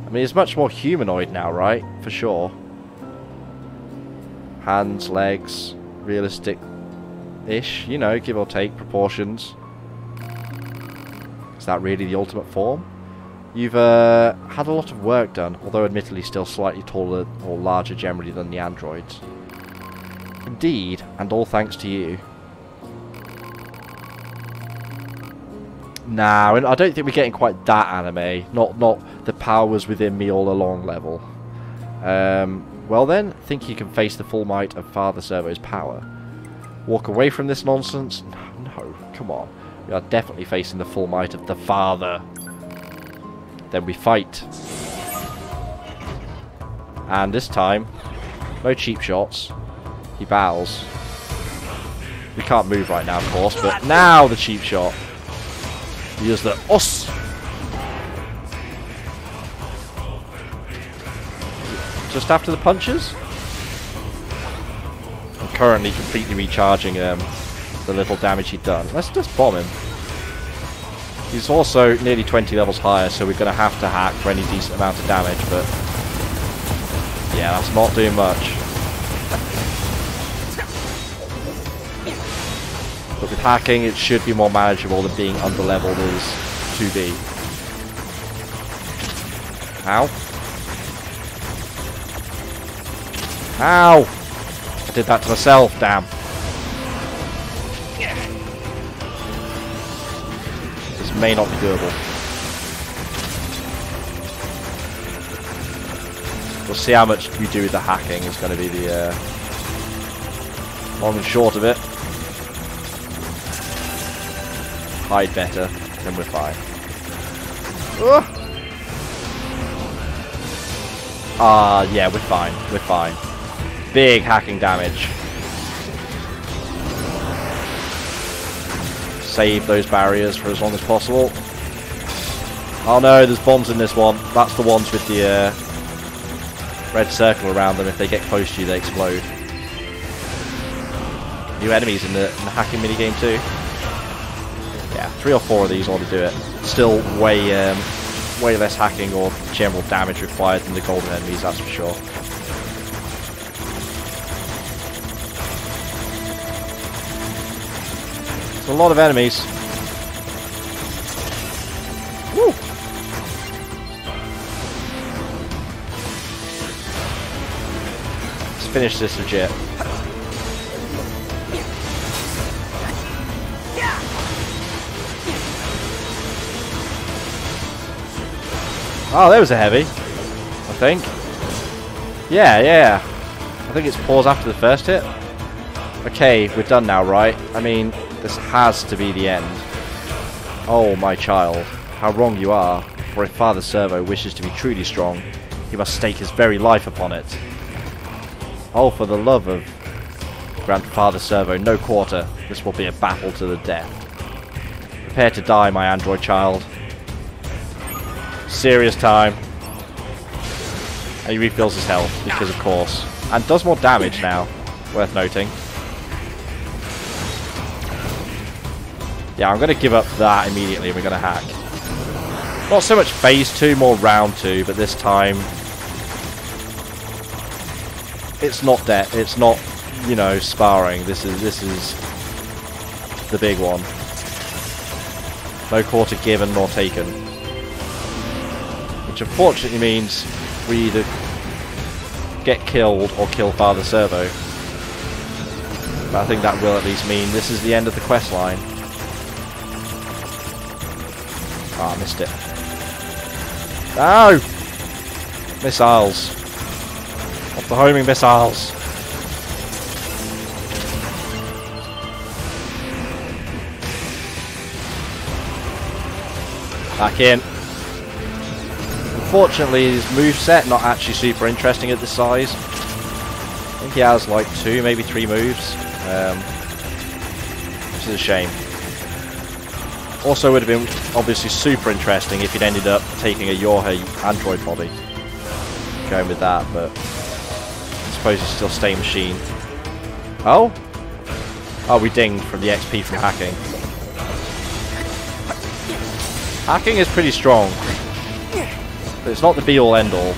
I mean, he's much more humanoid now, right? For sure. Hands, legs, realistic-ish, you know, give or take, proportions. Is that really the ultimate form? You've had a lot of work done, although admittedly still slightly taller or larger generally than the androids. Indeed, and all thanks to you. Nah, I don't think we're getting quite that anime. Not the powers within me all along level. Well then, think you can face the full might of Father Servo's power. Walk away from this nonsense? No, come on. We are definitely facing the full might of the Father. Then we fight. And this time, no cheap shots. He bows. We can't move right now, of course, but now the cheap shot. He does the us. Just after the punches? I'm currently completely recharging the little damage he'd done. Let's just bomb him. He's also nearly 20 levels higher, so we're going to have to hack for any decent amount of damage, but... yeah, that's not doing much. But with hacking, it should be more manageable than being underleveled as 2B. Ow. Ow! I did that to myself, damn. This may not be doable. We'll see how much we do with the hacking is going to be the long and short of it. Hide better, then we're fine. Yeah, we're fine. We're fine. Big hacking damage. Save those barriers for as long as possible. Oh no, there's bombs in this one. That's the ones with the red circle around them. If they get close to you, they explode. New enemies in the hacking minigame too. Yeah, 3 or 4 of these ought to do it. Still way less hacking or general damage required than the golden enemies, that's for sure. It's a lot of enemies. Woo! Let's finish this legit. Oh, there was a heavy, I think. Yeah. I think it's pause after the first hit. Okay, we're done now, right? I mean, this has to be the end. Oh, my child. How wrong you are. For if Father Servo wishes to be truly strong, he must stake his very life upon it. Oh, for the love of Grandfather Servo, no quarter. This will be a battle to the death. Prepare to die, my android child. Serious time. And he refills his health, because of course. And does more damage now, worth noting. Yeah, I'm going to give up that immediately and we're going to hack. Not so much phase 2, more round 2, but this time it's not debt. It's not, you know, sparring. This is the big one. No quarter given nor taken. Which unfortunately means we either get killed or kill Father Servo. But I think that will at least mean this is the end of the quest line. Ah, I missed it. No! Missiles. Off the homing missiles. Back in. Unfortunately, his moveset not actually super interesting at this size. I think he has like 2, maybe 3 moves. Which is a shame. Also would have been obviously super interesting if he'd ended up taking a Yorha android body. Going with that, but I suppose he's still stay machine. Oh? Oh, we dinged from the XP from hacking. Hacking is pretty strong. But it's not the be-all end-all.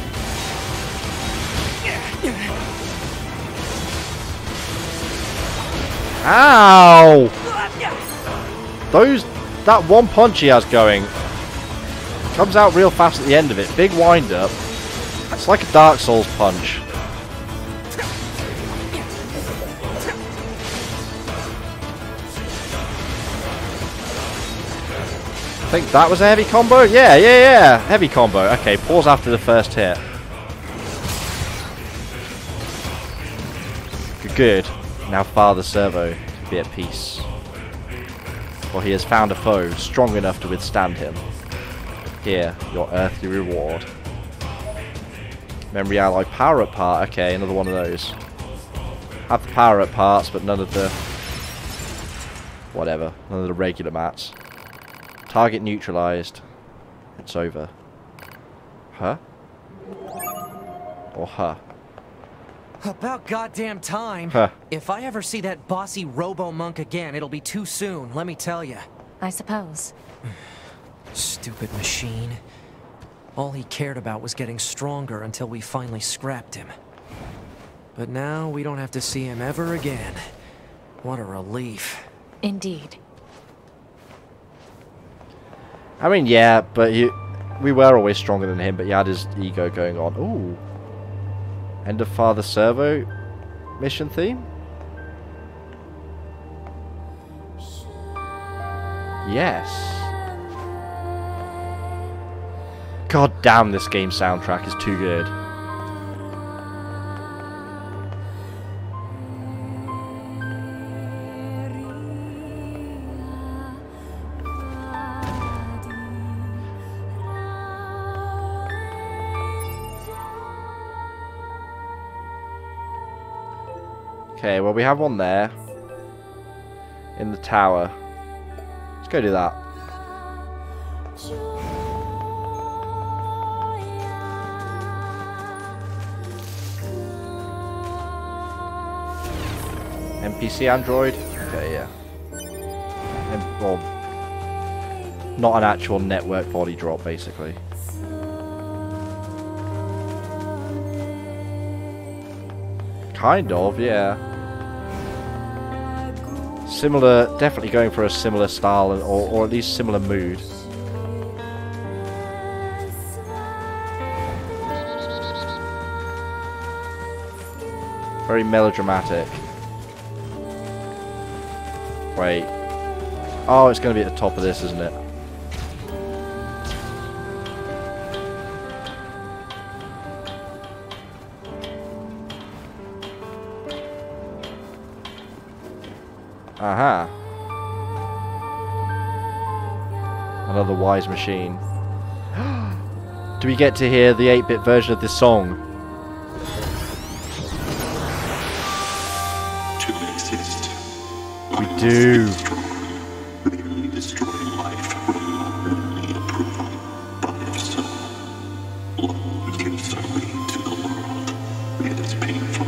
Ow! That one punch he has going comes out real fast at the end of it. Big wind-up. It's like a Dark Souls punch. I think that was a heavy combo? Yeah. Heavy combo. Okay, pause after the first hit. Good. Now Father Servo can be at peace. For he has found a foe strong enough to withstand him. Here, your earthly reward. Memory alloy power-up part. Okay, another one of those. Have the power-up parts, but none of the... whatever. None of the regular mats. Target neutralized. It's over. Huh? Or huh? About goddamn time. Huh. If I ever see that bossy robo-monk again, it'll be too soon, let me tell you. I suppose. Stupid machine. All he cared about was getting stronger until we finally scrapped him. But now we don't have to see him ever again. What a relief. Indeed. I mean, yeah, but we were always stronger than him, but he had his ego going on. Ooh. End of Father Servo mission theme? Yes. God damn, this game soundtrack is too good. Okay, well we have one there. In the tower. Let's go do that. NPC android? Okay, yeah. Well, not an actual network body drop, basically. Kind of, yeah. Similar, definitely going for a similar style, or at least similar mood. Very melodramatic. Wait. Oh, it's going to be at the top of this, isn't it? Aha. Another wise machine. Do we get to hear the 8-bit version of this song? We do. Clearly destroy life permanently improve by itself. Love gives a way to the world. It is painful.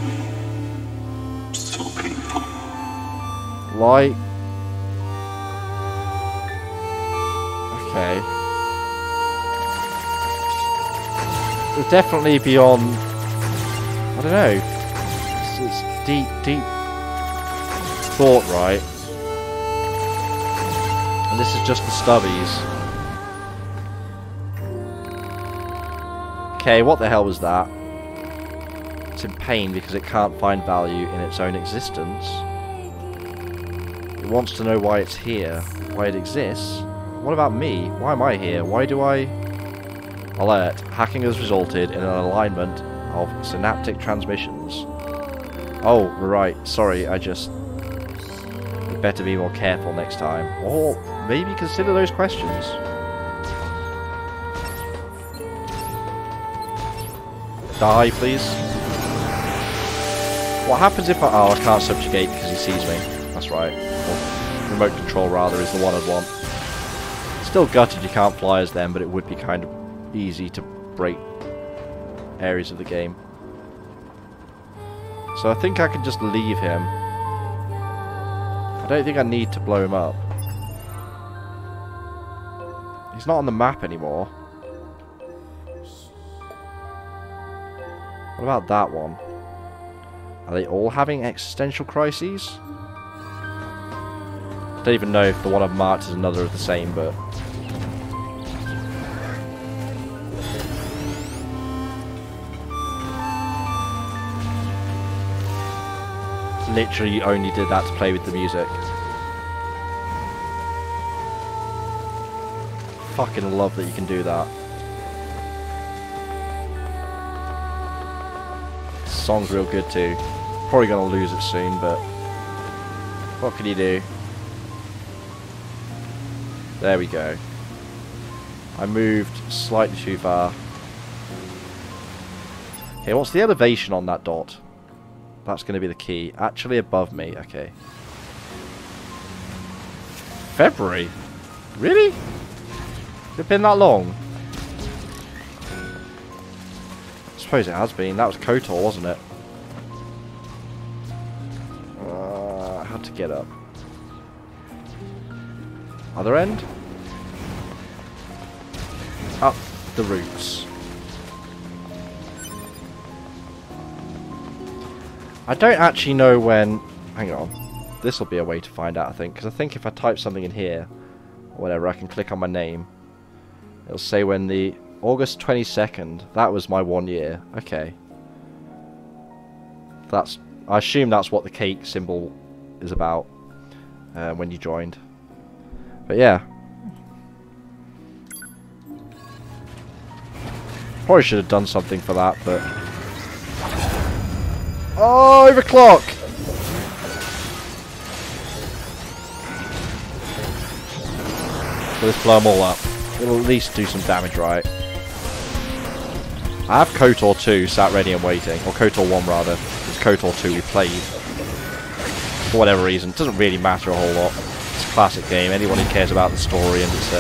So painful. Like... Okay. It's definitely beyond... I don't know. It's deep thought, right? And this is just the stubbies. Okay, what the hell was that? It's in pain because it can't find value in its own existence. It wants to know why it's here, why it exists. What about me? Why am I here? Why do I... Alert. Hacking has resulted in an alignment of synaptic transmissions. Oh, right. Sorry, I just... You better be more careful next time. Or maybe consider those questions. Die, please. What happens if I... Oh, I can't subjugate because he sees me. That's right. Or remote control, rather, is the one I'd want. Still gutted you can't fly as them, but it would be kind of easy to break areas of the game. So I think I can just leave him. I don't think I need to blow him up. He's not on the map anymore. What about that one? Are they all having existential crises? I don't even know if the one I've marked is another of the same, but... Literally only did that to play with the music. Fucking love that you can do that. This song's real good too. Probably gonna lose it soon, but what can you do? There we go. I moved slightly too far. Okay, what's the elevation on that dot? That's going to be the key. Actually above me. Okay. February? Really? Has it been that long? I suppose it has been. That was KOTOR, wasn't it? I had to get up. Other end? Up the roots. I don't actually know when... Hang on. This will be a way to find out, I think. Because I think if I type something in here, or whatever, I can click on my name. It'll say when the... August 22nd. That was my 1 year. Okay. That's... I assume that's what the cake symbol is about. When you joined. But yeah. Probably should have done something for that, but... Oh, overclock! So let's blow them all up. It'll at least do some damage, right? I have KOTOR 2 sat ready and waiting. Or KOTOR 1 rather. It's KOTOR 2 we played. For whatever reason. It doesn't really matter a whole lot. It's a classic game. Anyone who cares about the story and its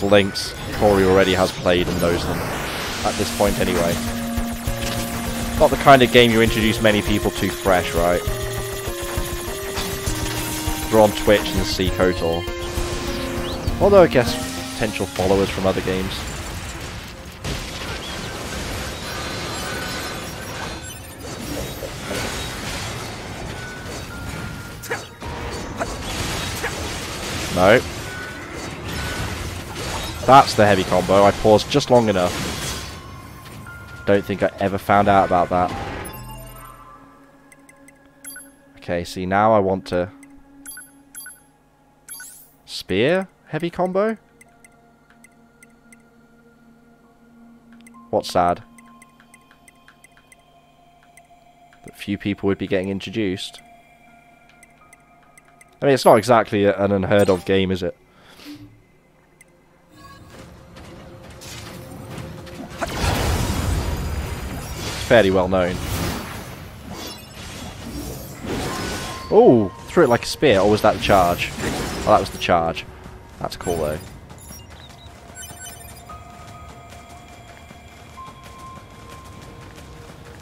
links probably already has played and knows them. At this point anyway. Not the kind of game you introduce many people to fresh, right? They're on Twitch and see KOTOR. Although I guess potential followers from other games. No. That's the heavy combo. I paused just long enough. Don't think I ever found out about that. Okay, see now I want to... Spear? Heavy combo? What's sad? That few people would be getting introduced. I mean, it's not exactly an unheard of game, is it? Fairly well known. Oh, threw it like a spear. Or was that the charge? Oh, that was the charge. That's cool though.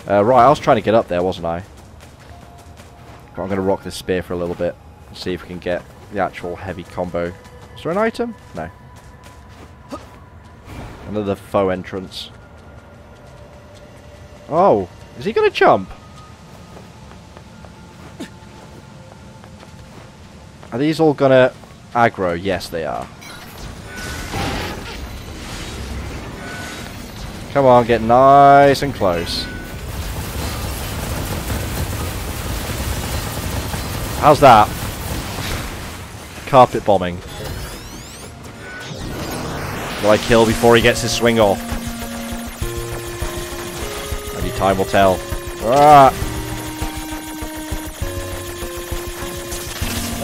Right, I was trying to get up there, wasn't I? But I'm going to rock this spear for a little bit and see if we can get the actual heavy combo. Is there an item? No. Another foe entrance. Oh, is he going to jump? Are these all going to aggro? Yes, they are. Come on, get nice and close. How's that? Carpet bombing. Will I kill before he gets his swing off? Only time will tell. Ah!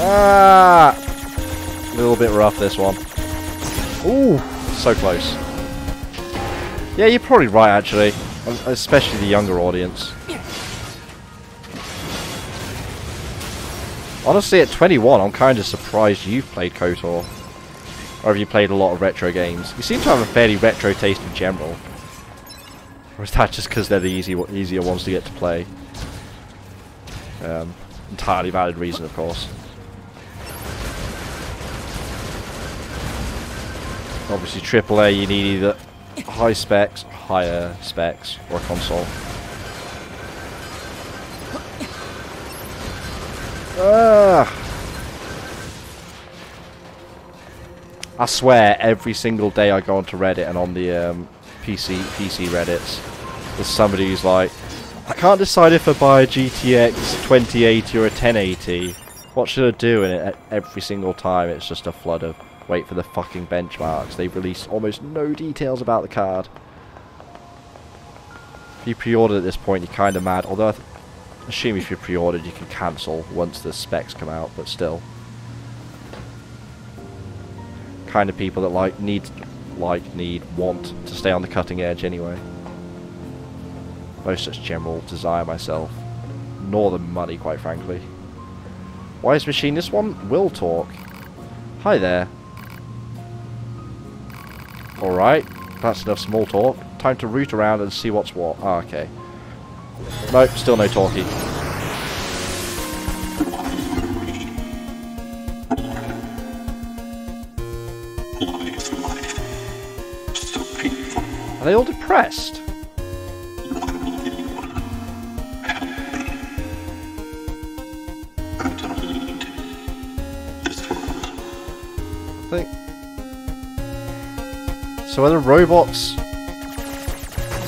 Ah! A little bit rough, this one. Ooh! So close. Yeah, you're probably right, actually. Especially the younger audience. Honestly, at 21, I'm kind of surprised you've played KOTOR. Or have you played a lot of retro games? You seem to have a fairly retro taste in general. Or is that just because they're the easier ones to get to play? Entirely valid reason, of course. Obviously, AAA, you need either high specs, higher specs, or a console. I swear, every single day I go onto Reddit and on the PC Reddits, there's somebody who's like, I can't decide if I buy a GTX 2080 or a 1080. What should I do? And every single time it's just a flood of wait for the fucking benchmarks. They've released almost no details about the card. If you pre-ordered at this point, you're kind of mad. Although I assume if you pre-ordered, you can cancel once the specs come out, but still. Kind of people that want to stay on the cutting edge anyway. No such general desire myself. Nor the money, quite frankly. Wise machine, this one will talk. Hi there. Alright, that's enough small talk. Time to root around and see what's what. Ah, okay. Nope, still no talkie. Are they all depressed? I think. So are the robots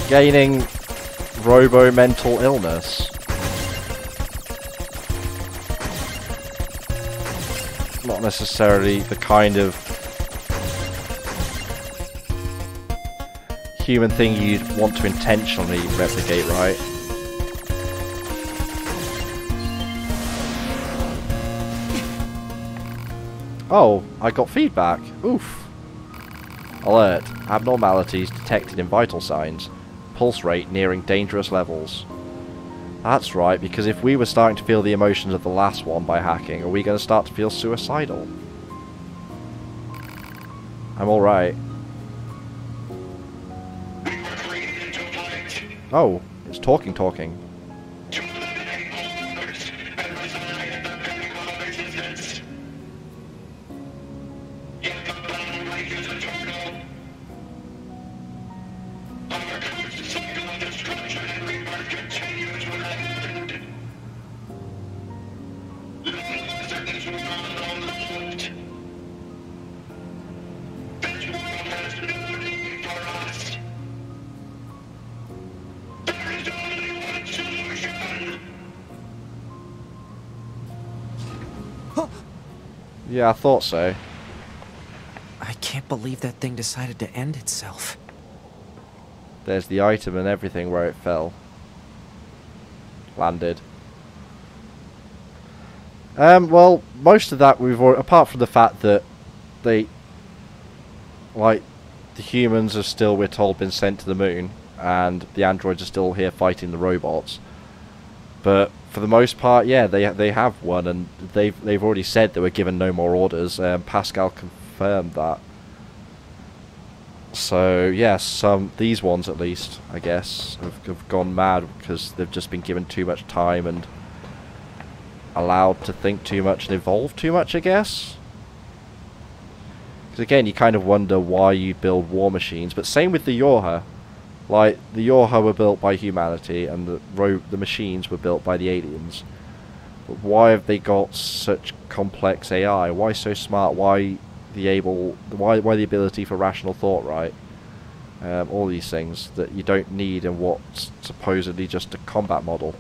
gaining robo-mental illness? Not necessarily the kind of human thing you'd want to intentionally replicate, right? Oh, I got feedback. Oof. Alert. Abnormalities detected in vital signs. Pulse rate nearing dangerous levels. That's right, because if we were starting to feel the emotions of the last one by hacking, are we going to start to feel suicidal? I'm alright. Oh, it's talking. Yeah, I thought so. I can't believe that thing decided to end itself. There's the item and everything where it fell. Landed. Well, most of that we've already, apart from the fact that they, like, the humans are still, we're told, been sent to the moon, and the androids are still here fighting the robots. But for the most part, yeah, they have won, and they've already said they were given no more orders. Pascal confirmed that. So yes, these ones at least, I guess, have gone mad because they've just been given too much time and allowed to think too much and evolve too much, I guess. Because again, you kind of wonder why you build war machines, but same with the Yorha. Like, the Yorha were built by humanity, and the machines were built by the aliens. But why have they got such complex AI? Why so smart? Why the ability for rational thought, right? All these things that you don't need in what's supposedly just a combat model.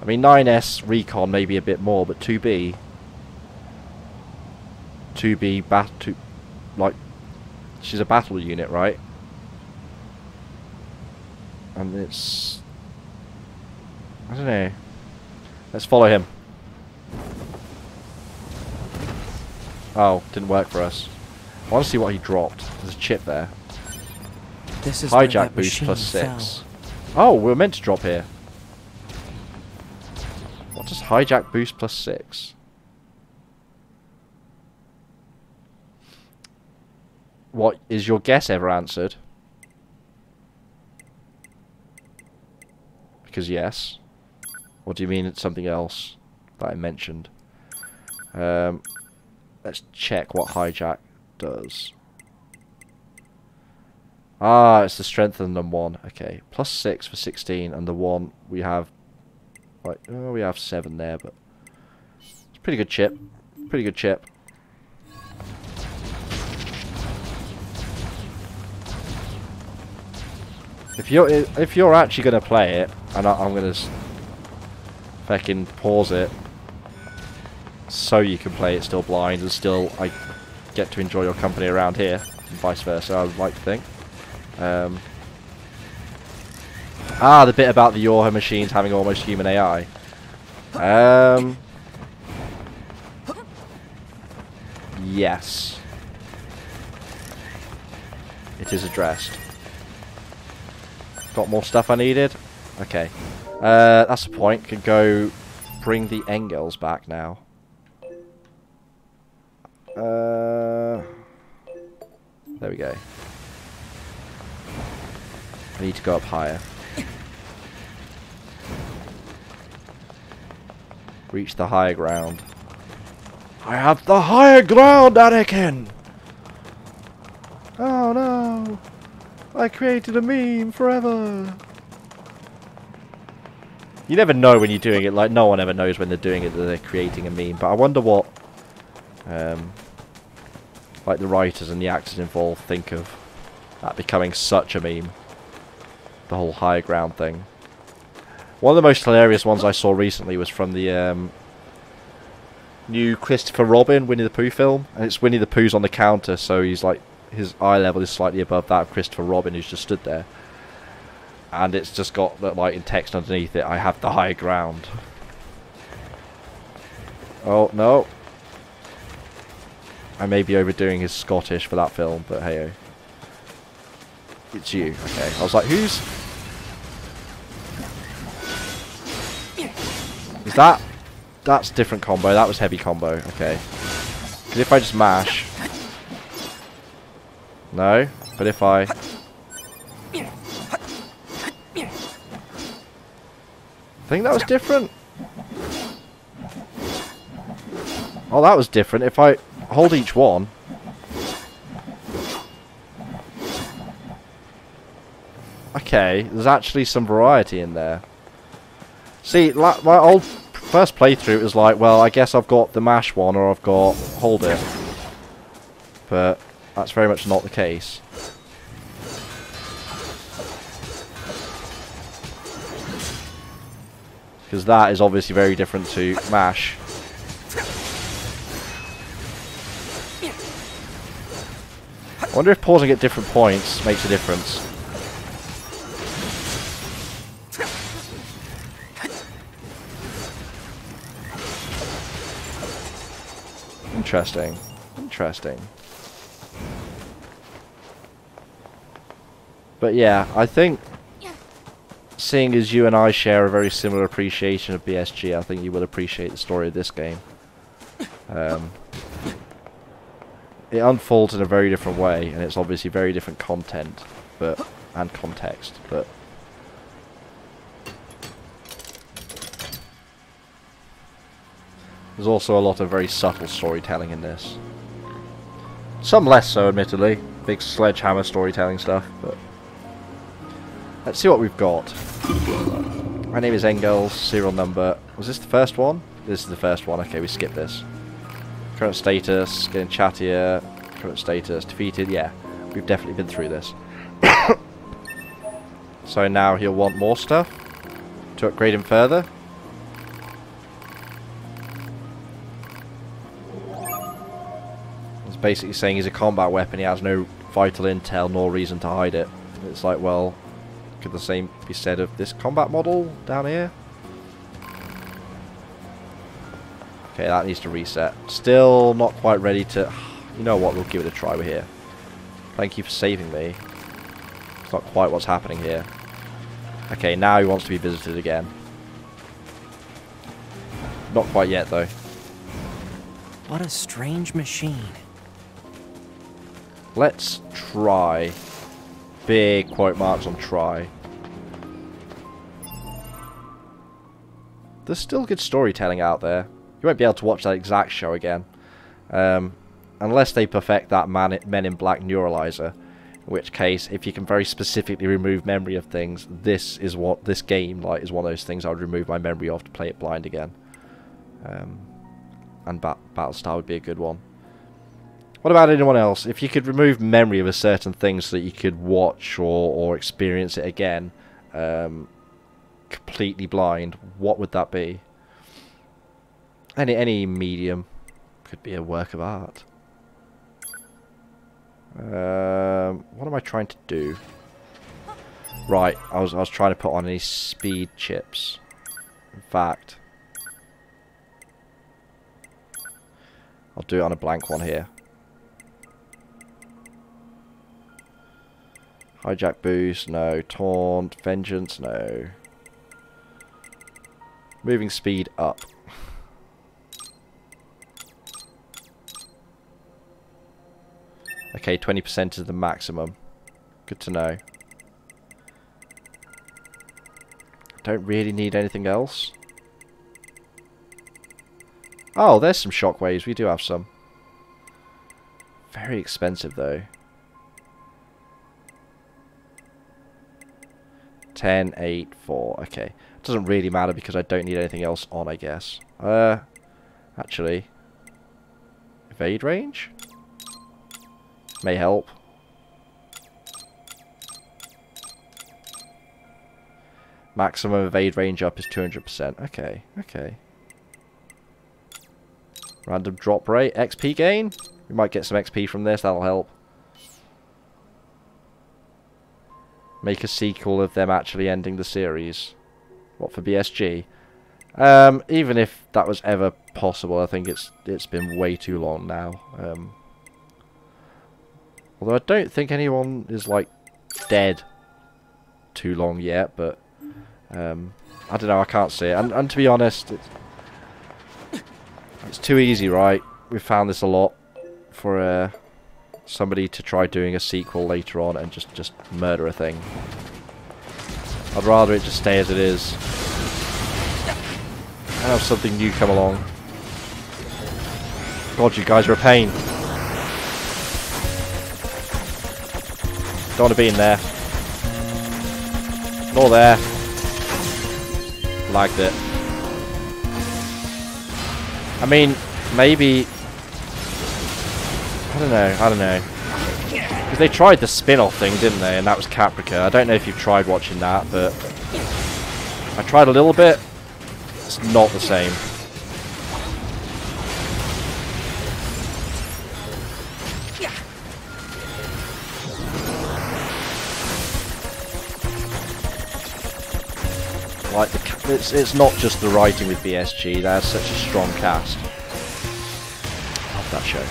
I mean, 9S Recon maybe a bit more, but 2B like, she's a battle unit, right? And it's, I don't know. Let's follow him. Oh, didn't work for us. I want to see what he dropped. There's a chip there. This is Hijack boost plus 6. Oh, we're meant to drop here. What does hijack boost plus 6? What, is your guess ever answered? Because yes. What do you mean it's something else that I mentioned? Let's check what hijack does. Ah, it's the strengthen them 1. Okay, plus 6 for 16, and the 1 we have, like, oh, we have 7 there, but it's a pretty good chip. Pretty good chip. If you're actually gonna play it, and I'm gonna fucking pause it so you can play it still blind, and still I get to enjoy your company around here, and vice versa, I would like to think. The bit about the Yorha machines having almost human AI. Yes. It is addressed. Got more stuff I needed? Okay. That's the point. Can go bring the Engels back now. There we go. I need to go up higher. Reach the higher ground. I have the higher ground, Anakin! Oh no! I created a meme forever! You never know when you're doing it, like no one ever knows when they're doing it that they're creating a meme, but I wonder what like the writers and the actors involved think of that becoming such a meme. The whole higher ground thing. One of the most hilarious ones I saw recently was from the new Christopher Robin Winnie the Pooh film, and it's Winnie the Pooh's on the counter, so he's like, his eye level is slightly above that of Christopher Robin, who's just stood there, and it's just got that, like, in text underneath it, I have the high ground. Oh no, I may be overdoing his Scottish for that film, but hey, it's you. Okay, I was like, who's? Is that? That's different combo. That was heavy combo. Okay. Because if I just mash. No. But if I. I think that was different. Oh, that was different. If I hold each one. Okay, there's actually some variety in there. See, like, my old first playthrough, it was like, well, I guess I've got the mash one or I've got hold it. But that's very much not the case. Because that is obviously very different to mash. I wonder if pausing at different points makes a difference. Interesting. Interesting. But yeah, I think seeing as you and I share a very similar appreciation of BSG, I think you will appreciate the story of this game. It unfolds in a very different way, and it's obviously very different content, and context, but there's also a lot of very subtle storytelling in this. Some less so, admittedly. Big sledgehammer storytelling stuff, but let's see what we've got. My name is Engels, serial number. Was this the first one? This is the first one. Okay, we skipped this. Current status, getting chattier. Current status, defeated. Yeah, we've definitely been through this. So now he'll want more stuff to upgrade him further. It's basically saying he's a combat weapon. He has no vital intel nor reason to hide it. It's like, well, could the same be said of this combat model down here? Okay, that needs to reset. Still not quite ready to... You know what, we'll give it a try. We're here. Thank you for saving me. It's not quite what's happening here. Okay, now he wants to be visited again. Not quite yet, though. What a strange machine. Let's try. Big quote marks on try. There's still good storytelling out there. You won't be able to watch that exact show again. Unless they perfect that Men in Black neuralizer. In which case, if you can very specifically remove memory of things, this game is one of those things I would remove my memory of to play it blind again. And Battlestar would be a good one. What about anyone else? If you could remove memory of a certain thing so that you could watch or experience it again, completely blind, what would that be? Any medium could be a work of art. What am I trying to do? Right, I was trying to put on any speed chips. In fact, I'll do it on a blank one here. Hijack boost, no. Taunt, vengeance, no. Moving speed up. Okay, 20% is the maximum. Good to know. Don't really need anything else. Oh, there's some shockwaves. We do have some. Very expensive, though. 10, 8, 4. Okay. Doesn't really matter because I don't need anything else on, I guess. Actually. Evade range? May help. Maximum evade range up is 200%. Okay, okay. Random drop rate. XP gain? We might get some XP from this, that'll help. Make a sequel of them actually ending the series. What, for BSG? Even if that was ever possible, I think it's been way too long now. Although I don't think anyone is, like, dead too long yet, but I don't know, I can't see it. And to be honest, it's too easy, right? We've found this a lot for somebody to try doing a sequel later on and just murder a thing. I'd rather it just stay as it is. And have something new come along. God, you guys are a pain. Don't want to be in there. Nor there. Lagged it. I mean, maybe... I don't know. Because they tried the spin-off thing, didn't they? And that was Caprica. I don't know if you've tried watching that, but... I tried a little bit. It's not the same. Like it's not just the writing with BSG. They have such a strong cast. Love that show.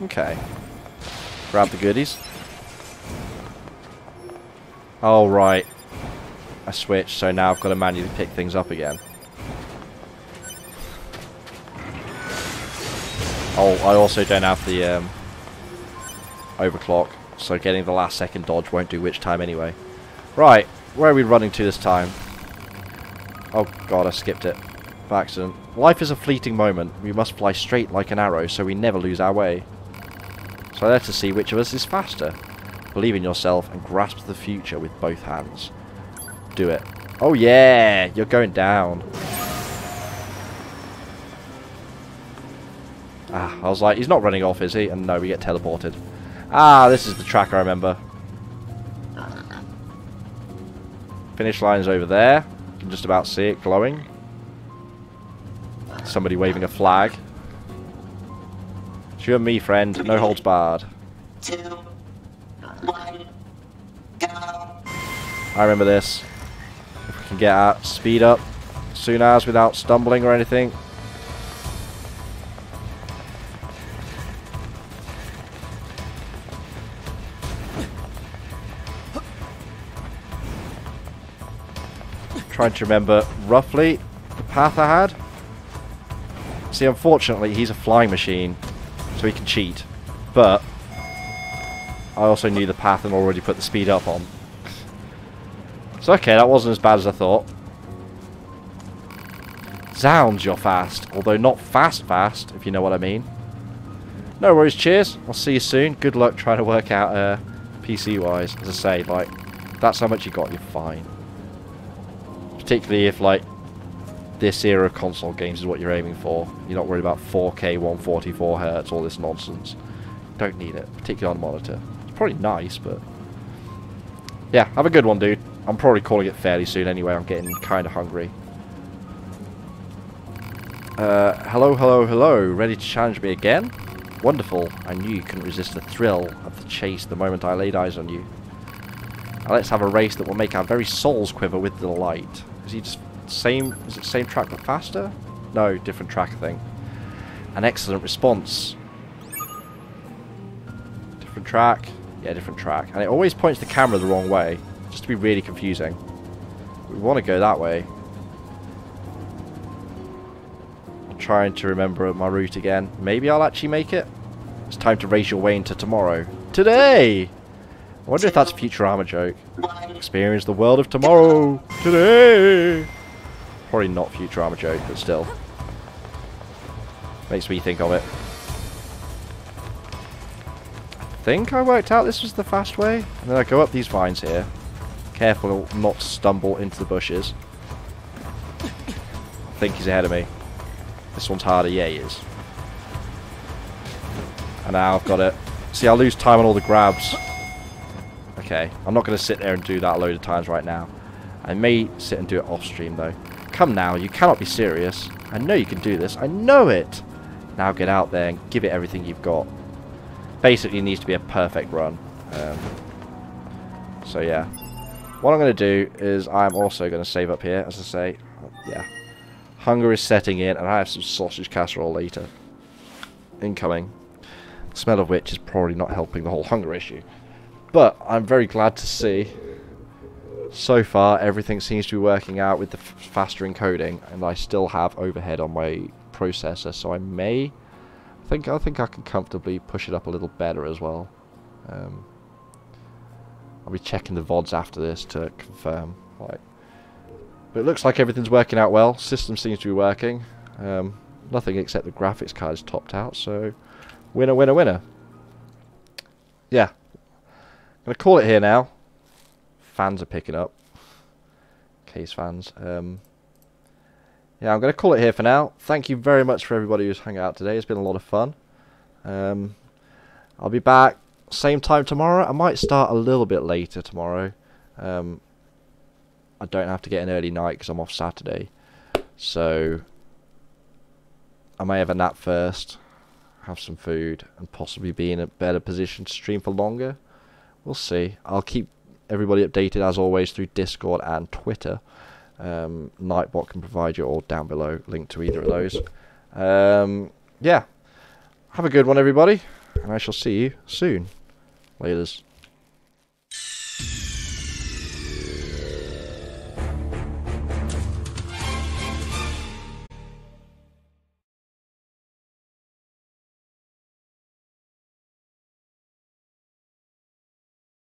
Okay. Grab the goodies. Oh, right. I switched, so now I've got to manually pick things up again. Oh, I also don't have the overclock, so getting the last second dodge won't do witch time anyway. Right, where are we running to this time? Oh god, I skipped it. By accident. Life is a fleeting moment. We must fly straight like an arrow so we never lose our way. So let's see which of us is faster. Believe in yourself and grasp the future with both hands. Do it. Oh yeah, you're going down. Ah, I was like, he's not running off, is he? And no, we get teleported. Ah, this is the track I remember. Finish line's over there. You can just about see it glowing. Somebody waving a flag. It's you and me, friend. No holds barred. 2, 1, go. I remember this. If we can get out, speed up soon as without stumbling or anything. Trying to remember roughly the path I had. See, unfortunately, he's a flying machine, so he can cheat. But I also knew the path and already put the speed up on. So okay, that wasn't as bad as I thought. Zounds, you're fast. Although not fast, if you know what I mean. No worries, cheers. I'll see you soon. Good luck trying to work out PC-wise. As I say, like, that's how much you got, you're fine. Particularly if, like, this era of console games is what you're aiming for. You're not worried about 4K, 144 Hz, all this nonsense. Don't need it, particularly on a monitor. It's probably nice, but... yeah, have a good one, dude. I'm probably calling it fairly soon anyway. I'm getting kind of hungry. Hello, hello, hello. Ready to challenge me again? Wonderful. I knew you couldn't resist the thrill of the chase the moment I laid eyes on you. Now let's have a race that will make our very souls quiver with delight. Is he just same? Is it same track but faster? No, different track, I think. An excellent response. Different track. Yeah, different track. And it always points the camera the wrong way, just to be really confusing. We want to go that way. I'm trying to remember my route again. Maybe I'll actually make it. It's time to race your way into tomorrow. Today! I wonder if that's a Futurama joke. Experience the world of tomorrow today. Probably not Futurama joke, but still. Makes me think of it. I think I worked out this was the fast way. And then I go up these vines here. Careful not to stumble into the bushes. I think he's ahead of me. This one's harder. Yeah, he is. And now I've got it. See, I lose time on all the grabs. Okay, I'm not going to sit there and do that a load of times right now. I may sit and do it off stream though. Come now, you cannot be serious. I know you can do this. I know it. Now get out there and give it everything you've got. Basically, it needs to be a perfect run. So yeah. What I'm going to do is I'm also going to save up here, as I say. Yeah. Hunger is setting in, and I have some sausage casserole later. Incoming. The smell of which is probably not helping the whole hunger issue. But I'm very glad to see, so far, everything seems to be working out with the faster encoding, and I still have overhead on my processor, so I think I can comfortably push it up a little better as well. I'll be checking the VODs after this to confirm. But it looks like everything's working out well. System seems to be working. Nothing except the graphics card is topped out, so winner, winner, winner. Yeah. I'm going to call it here now. Fans are picking up. Case fans. Yeah, I'm going to call it here for now. Thank you very much for everybody who's hung out today. It's been a lot of fun. I'll be back same time tomorrow. I might start a little bit later tomorrow. I don't have to get an early night because I'm off Saturday. So I may have a nap first, have some food, and possibly be in a better position to stream for longer. We'll see. I'll keep everybody updated as always through Discord and Twitter. Nightbot can provide you all down below, link to either of those. Yeah. Have a good one, everybody. and I shall see you soon. Laters.